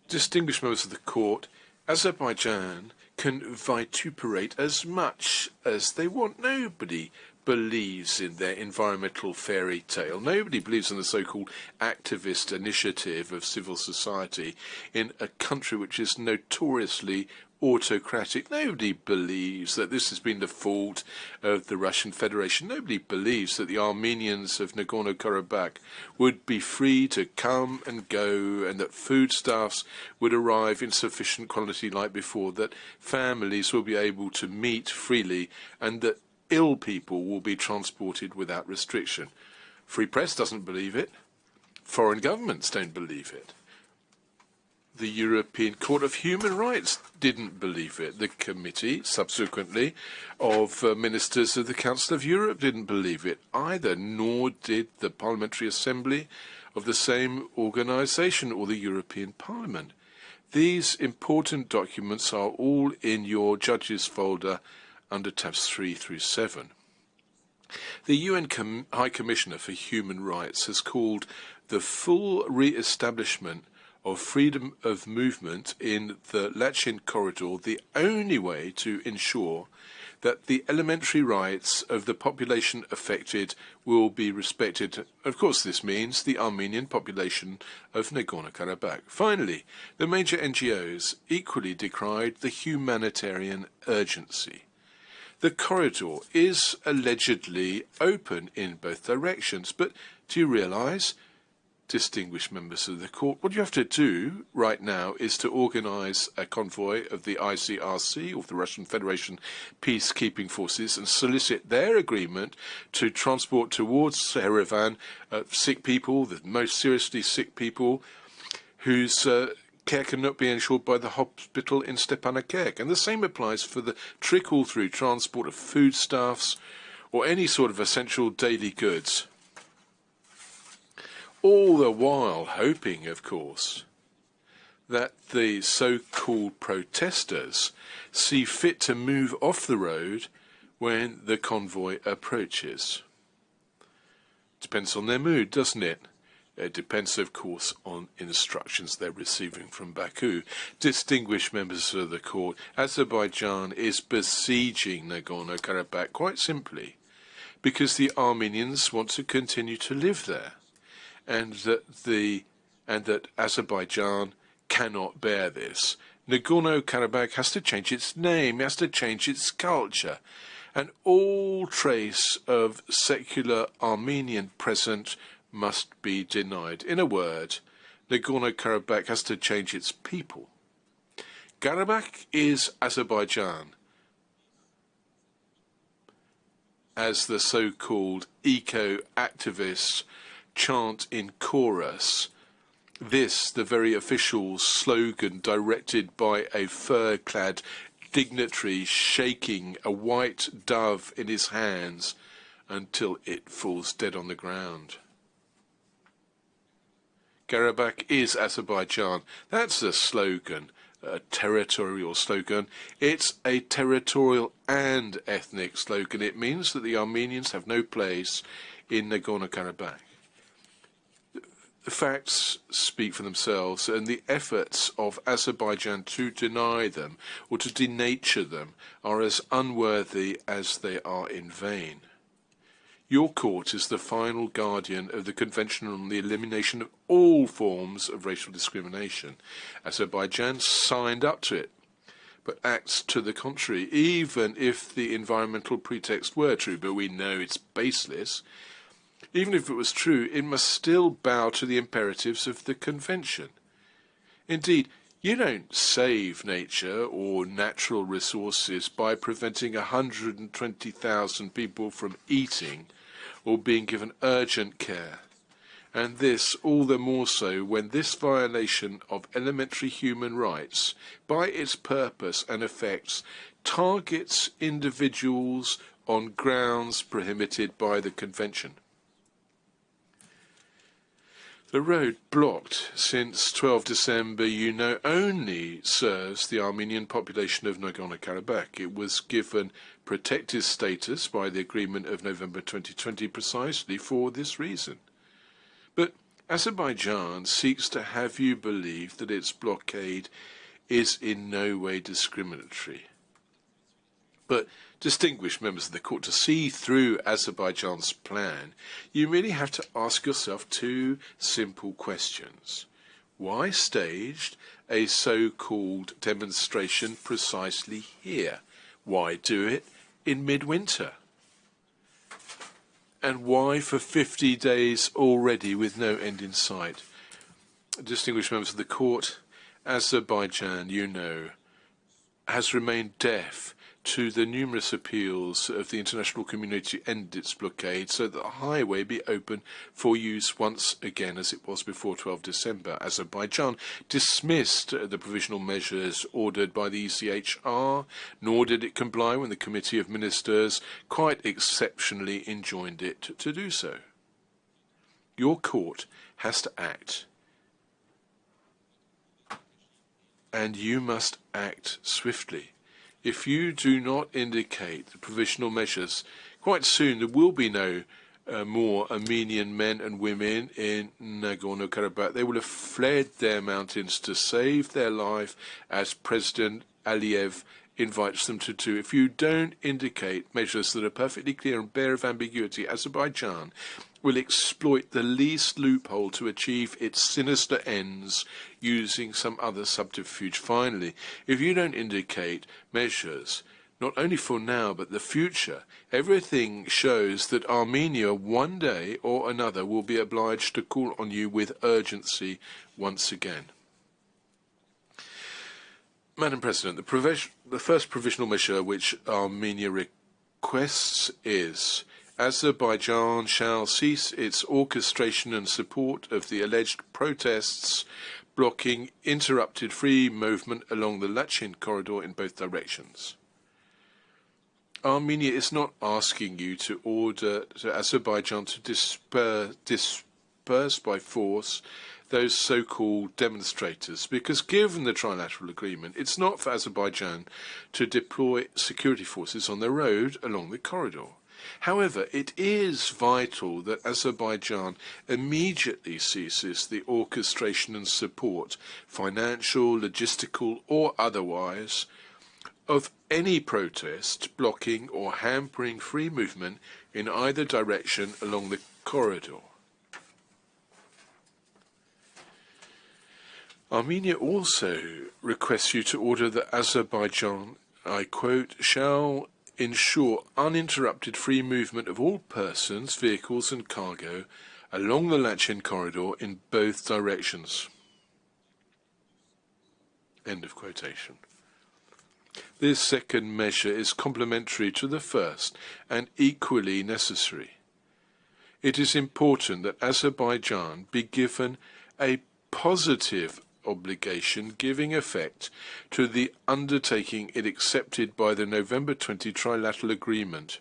Distinguished members of the Court, Azerbaijan can vituperate as much as they want. Nobody believes in their environmental fairy tale. Nobody believes in the so-called activist initiative of civil society in a country which is notoriously autocratic. Nobody believes that this has been the fault of the Russian Federation. Nobody believes that the Armenians of Nagorno-Karabakh would be free to come and go, and that foodstuffs would arrive in sufficient quantity like before, that families will be able to meet freely, and that ill people will be transported without restriction. Free press doesn't believe it. Foreign governments don't believe it. The European Court of Human Rights didn't believe it. The committee, subsequently, of ministers of the Council of Europe didn't believe it either, nor did the Parliamentary Assembly of the same organisation or the European Parliament. These important documents are all in your judges folder under tabs 3 through 7. The UN High Commissioner for Human Rights has called the full re-establishment of freedom of movement in the Lachin corridor the only way to ensure that the elementary rights of the population affected will be respected. Of course, this means the Armenian population of Nagorno-Karabakh. Finally, the major NGOs equally decried the humanitarian urgency. The corridor is allegedly open in both directions, but do you realise, distinguished members of the court, what you have to do right now is to organise a convoy of the ICRC, of the Russian Federation peacekeeping forces, and solicit their agreement to transport towards Yerevan sick people, the most seriously sick people, whose care cannot be ensured by the hospital in Stepanakert. And the same applies for the trickle-through transport of foodstuffs or any sort of essential daily goods. All the while hoping, of course, that the so-called protesters see fit to move off the road when the convoy approaches. Depends on their mood, doesn't it? It depends, of course, on instructions they're receiving from Baku. Distinguished members of the court, Azerbaijan is besieging Nagorno-Karabakh quite simply because the Armenians want to continue to live there, and that the and that Azerbaijan cannot bear this. Nagorno-Karabakh has to change its name, has to change its culture, and all trace of secular Armenian present must be denied. In a word, Nagorno-Karabakh has to change its people. Karabakh is Azerbaijan, as the so-called eco-activists chant in chorus. This, the very official slogan directed by a fur-clad dignitary shaking a white dove in his hands until it falls dead on the ground. Karabakh is Azerbaijan. That's the slogan, a territorial slogan. It's a territorial and ethnic slogan. It means that the Armenians have no place in Nagorno-Karabakh. The facts speak for themselves, and the efforts of Azerbaijan to deny them or to denature them are as unworthy as they are in vain. Your court is the final guardian of the Convention on the Elimination of all forms of racial discrimination. Azerbaijan signed up to it, but acts to the contrary, even if the environmental pretext were true, but we know it's baseless. Even if it was true, it must still bow to the imperatives of the Convention. Indeed, you don't save nature or natural resources by preventing 120,000 people from eating or being given urgent care. And this all the more so when this violation of elementary human rights, by its purpose and effects, targets individuals on grounds prohibited by the Convention. The road blocked since 12 December, you know, only serves the Armenian population of Nagorno-Karabakh. It was given protected status by the agreement of November 2020 precisely for this reason. But Azerbaijan seeks to have you believe that its blockade is in no way discriminatory. But, distinguished members of the court, to see through Azerbaijan's plan, you really have to ask yourself two simple questions. Why staged a so-called demonstration precisely here? Why do it in midwinter? And why for 50 days already with no end in sight? Distinguished members of the court, Azerbaijan, you know, has remained deaf to the numerous appeals of the international community to end its blockade so that the highway be open for use once again as it was before 12 December. Azerbaijan dismissed the provisional measures ordered by the ECHR, nor did it comply when the Committee of Ministers quite exceptionally enjoined it to do so. Your court has to act, and you must act swiftly. If you do not indicate the provisional measures, quite soon there will be no more Armenian men and women in Nagorno-Karabakh. They will have fled their mountains to save their life, as President Aliyev invites them to do. If you don't indicate measures that are perfectly clear and bare of ambiguity, Azerbaijan will exploit the least loophole to achieve its sinister ends using some other subterfuge. Finally, if you don't indicate measures, not only for now but the future, everything shows that Armenia one day or another will be obliged to call on you with urgency once again. Madam President, the first provisional measure which Armenia requests is Azerbaijan shall cease its orchestration and support of the alleged protests blocking interrupted free movement along the Lachin corridor in both directions. Armenia is not asking you to order Azerbaijan to disperse by force those so-called demonstrators, because given the trilateral agreement, it's not for Azerbaijan to deploy security forces on the road along the corridor. However, it is vital that Azerbaijan immediately ceases the orchestration and support, financial, logistical or otherwise, of any protest blocking or hampering free movement in either direction along the corridor. Armenia also requests you to order that Azerbaijan, I quote, shall ensure uninterrupted free movement of all persons, vehicles and cargo along the Lachin corridor in both directions. End of quotation. This second measure is complementary to the first and equally necessary. It is important that Azerbaijan be given a positive obligation giving effect to the undertaking it accepted by the November 20 trilateral agreement,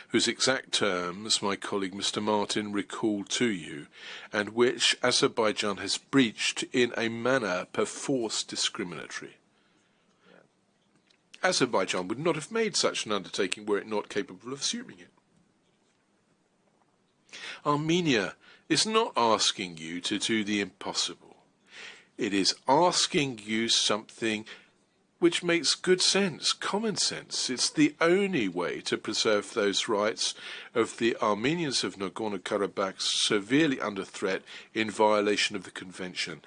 whose exact terms my colleague Mr. Martin recalled to you, and which Azerbaijan has breached in a manner perforce discriminatory. Azerbaijan would not have made such an undertaking were it not capable of assuming it. Armenia is not asking you to do the impossible. It is asking you something which makes good sense, common sense. It's the only way to preserve those rights of the Armenians of Nagorno-Karabakh severely under threat in violation of the Convention.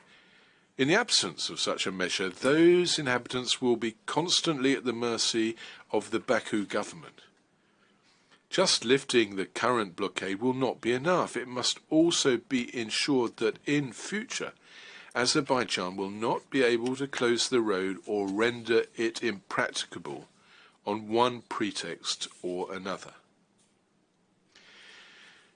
In the absence of such a measure, those inhabitants will be constantly at the mercy of the Baku government. Just lifting the current blockade will not be enough. It must also be ensured that in future, Azerbaijan will not be able to close the road or render it impracticable on one pretext or another.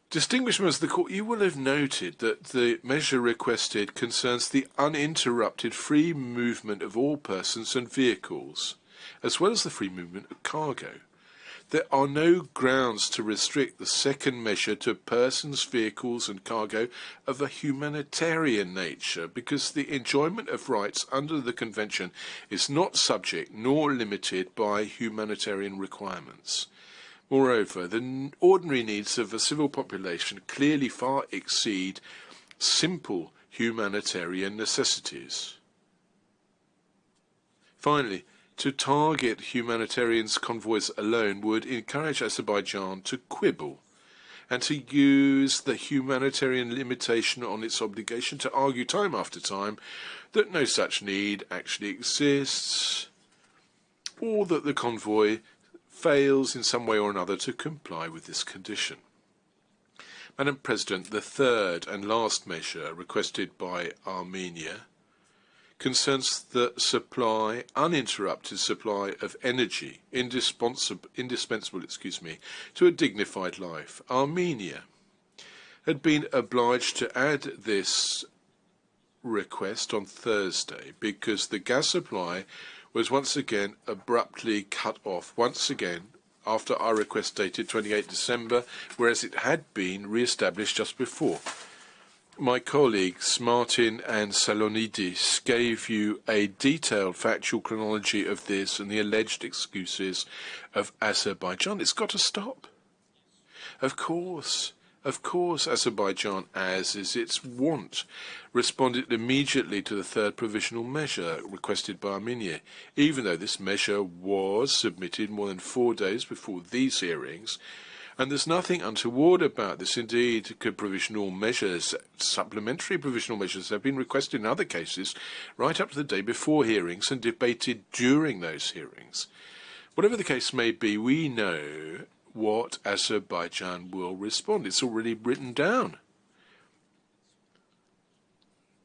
Distinguished members of the Court, you will have noted that the measure requested concerns the uninterrupted free movement of all persons and vehicles, as well as the free movement of cargo. There are no grounds to restrict the second measure to persons, vehicles and cargo of a humanitarian nature, because the enjoyment of rights under the Convention is not subject nor limited by humanitarian requirements. Moreover, the ordinary needs of a civil population clearly far exceed simple humanitarian necessities. Finally, to target humanitarian convoys alone would encourage Azerbaijan to quibble and to use the humanitarian limitation on its obligation to argue time after time that no such need actually exists, or that the convoy fails in some way or another to comply with this condition. Madam President, the third and last measure requested by Armenia concerns the uninterrupted supply of energy, indispensable, to a dignified life. Armenia had been obliged to add this request on Thursday because the gas supply was once again abruptly cut off, once again after our request dated 28 December, whereas it had been re-established just before. My colleagues Martin and Salonidis gave you a detailed factual chronology of this and the alleged excuses of Azerbaijan. It's got to stop. Of course, Azerbaijan, as is its wont, responded immediately to the third provisional measure requested by Armenia, even though this measure was submitted more than 4 days before these hearings. And there's nothing untoward about this. Indeed, provisional measures, supplementary provisional measures, have been requested in other cases right up to the day before hearings and debated during those hearings. Whatever the case may be, we know what Azerbaijan will respond. It's already written down,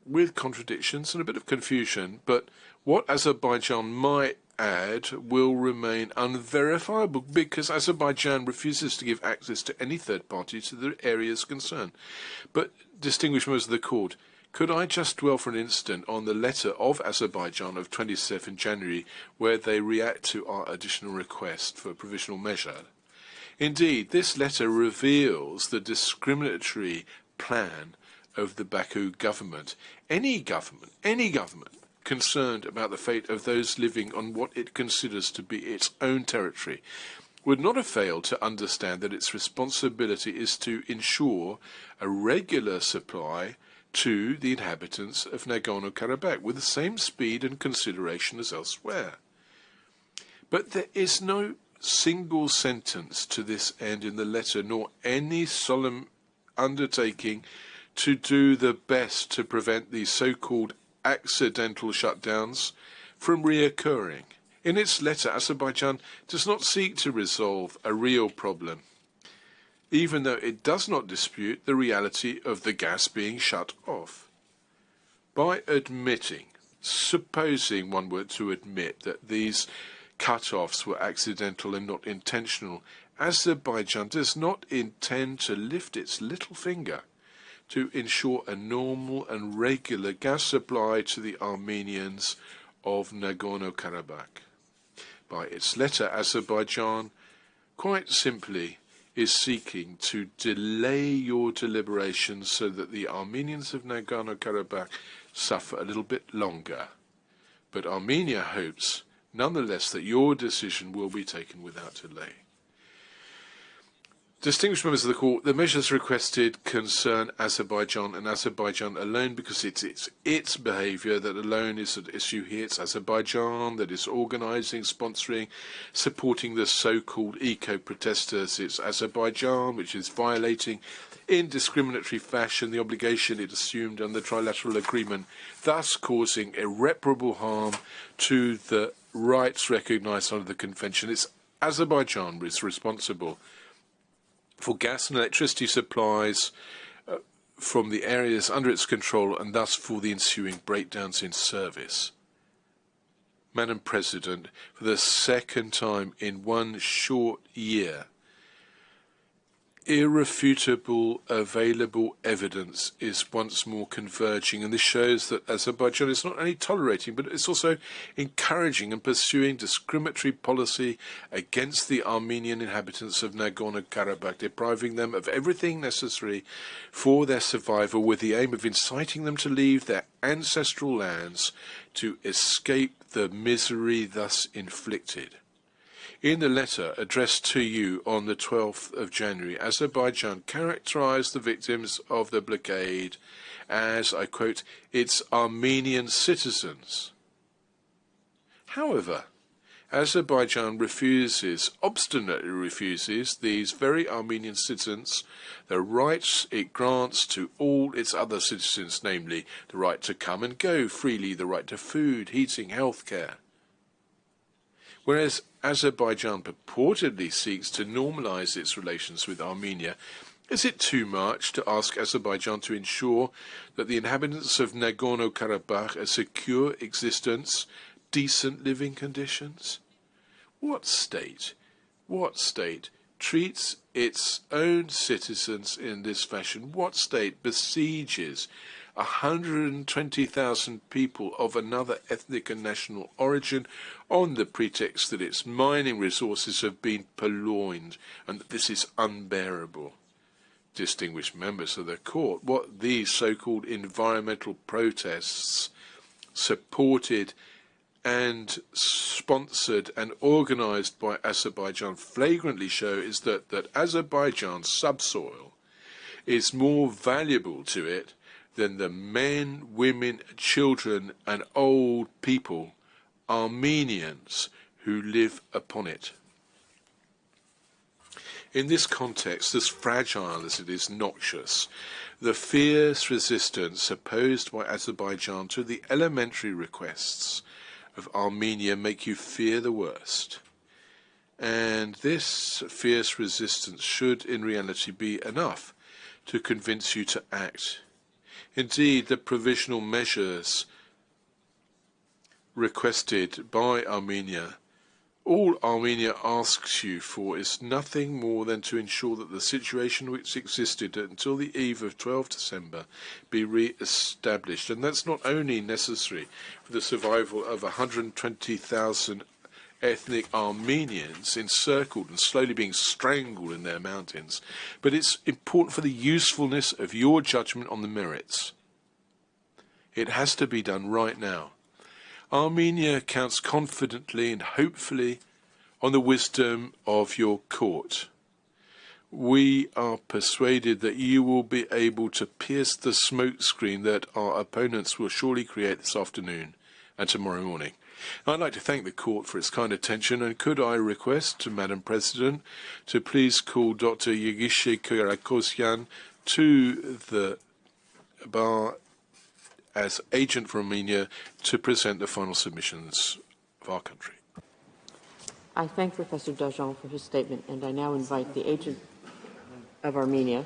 with contradictions and a bit of confusion, but what Azerbaijan might add will remain unverifiable because Azerbaijan refuses to give access to any third party to the areas concerned. But, distinguished members of the Court, could I just dwell for an instant on the letter of Azerbaijan of 27 January where they react to our additional request for a provisional measure? Indeed, this letter reveals the discriminatory plan of the Baku government. Any government concerned about the fate of those living on what it considers to be its own territory would not have failed to understand that its responsibility is to ensure a regular supply to the inhabitants of Nagorno-Karabakh with the same speed and consideration as elsewhere. But there is no single sentence to this end in the letter, nor any solemn undertaking to do the best to prevent these so-called accidental shutdowns from reoccurring. In its letter, Azerbaijan does not seek to resolve a real problem, even though it does not dispute the reality of the gas being shut off. By admitting, supposing one were to admit that these cut-offs were accidental and not intentional, Azerbaijan does not intend to lift its little finger to ensure a normal and regular gas supply to the Armenians of Nagorno-Karabakh. By its letter, Azerbaijan, quite simply, is seeking to delay your deliberations so that the Armenians of Nagorno-Karabakh suffer a little bit longer. But Armenia hopes, nonetheless, that your decision will be taken without delay. Distinguished members of the court, the measures requested concern Azerbaijan and Azerbaijan alone because it's its behaviour that alone is at issue here. It's Azerbaijan that is organising, sponsoring, supporting the so-called eco-protesters. It's Azerbaijan which is violating in discriminatory fashion the obligation it assumed under the trilateral agreement, thus causing irreparable harm to the rights recognised under the convention. It's Azerbaijan which is responsible for gas and electricity supplies from the areas under its control and thus for the ensuing breakdowns in service. Madam President, for the second time in one short year, irrefutable available evidence is once more converging, and this shows that Azerbaijan is not only tolerating but it's also encouraging and pursuing discriminatory policy against the Armenian inhabitants of Nagorno-Karabakh, depriving them of everything necessary for their survival with the aim of inciting them to leave their ancestral lands to escape the misery thus inflicted. In the letter addressed to you on the 12th of January, Azerbaijan characterized the victims of the blockade as, I quote, its Armenian citizens. However, Azerbaijan obstinately refuses these very Armenian citizens the rights it grants to all its other citizens, namely the right to come and go freely, the right to food, heating, health care. Whereas Azerbaijan purportedly seeks to normalize its relations with Armenia, is it too much to ask Azerbaijan to ensure that the inhabitants of Nagorno-Karabakh a secure existence, decent living conditions? What state treats its own citizens in this fashion? What state besieges 120,000 people of another ethnic and national origin on the pretext that its mining resources have been purloined and that this is unbearable? Distinguished members of the court, what these so-called environmental protests supported and sponsored and organised by Azerbaijan flagrantly show is that Azerbaijan's subsoil is more valuable to it than the men, women, children and old people, Armenians, who live upon it. In this context, as fragile as it is noxious, the fierce resistance opposed by Azerbaijan to the elementary requests of Armenia make you fear the worst. And this fierce resistance should in reality be enough to convince you to act. Indeed, the provisional measures requested by Armenia, all Armenia asks you for is nothing more than to ensure that the situation which existed until the eve of 12 December be re-established. And that's not only necessary for the survival of 120,000 ethnic Armenians encircled and slowly being strangled in their mountains, but it's important for the usefulness of your judgment on the merits. It has to be done right now. Armenia counts confidently and hopefully on the wisdom of your court. We are persuaded that you will be able to pierce the smokescreen that our opponents will surely create this afternoon and tomorrow morning. I'd like to thank the court for its kind attention, and could I request to Madam President to please call Dr. Œgişe Karakozyan to the Bar as agent for Armenia to present the final submissions of our country. I thank Professor Dajan for his statement, and I now invite the agent of Armenia,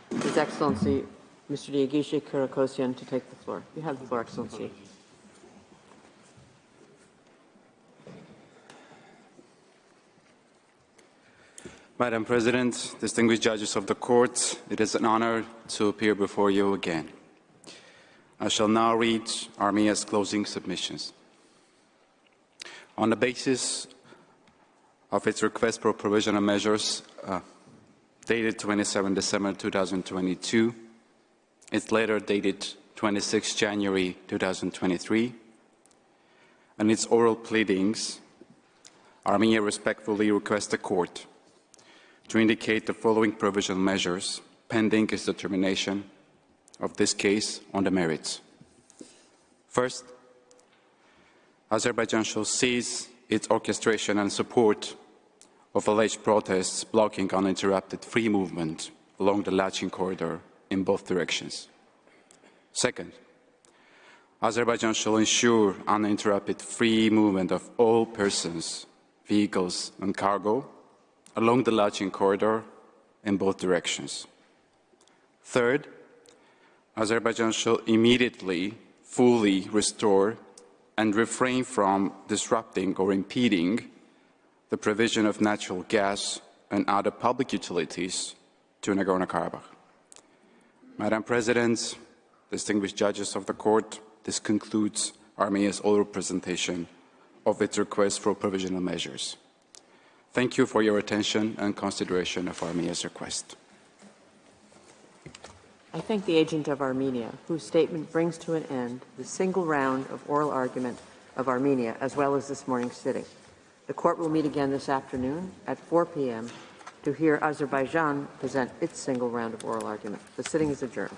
His Excellency, Mr. Ďuriš Kyriakosyan, to take the floor. You have the floor, Excellency. Madam President, distinguished judges of the court, it is an honor to appear before you again. I shall now read Armenia's closing submissions. On the basis of its request for provisional measures dated 27 December 2022, its letter dated 26 January 2023, and its oral pleadings, Armenia respectfully requests the court to indicate the following provisional measures pending its determination of this case on the merits. First, Azerbaijan shall cease its orchestration and support of alleged protests blocking uninterrupted free movement along the Lachin corridor in both directions. Second, Azerbaijan shall ensure uninterrupted free movement of all persons, vehicles and cargo along the Lachin corridor in both directions. Third, Azerbaijan shall immediately, fully restore and refrain from disrupting or impeding the provision of natural gas and other public utilities to Nagorno-Karabakh. Madam President, distinguished judges of the court, this concludes Armenia's oral presentation of its request for provisional measures. Thank you for your attention and consideration of Armenia's request. I thank the agent of Armenia, whose statement brings to an end the single round of oral argument of Armenia, as well as this morning's sitting. The court will meet again this afternoon at 4 p.m. to hear Azerbaijan present its single round of oral argument. The sitting is adjourned.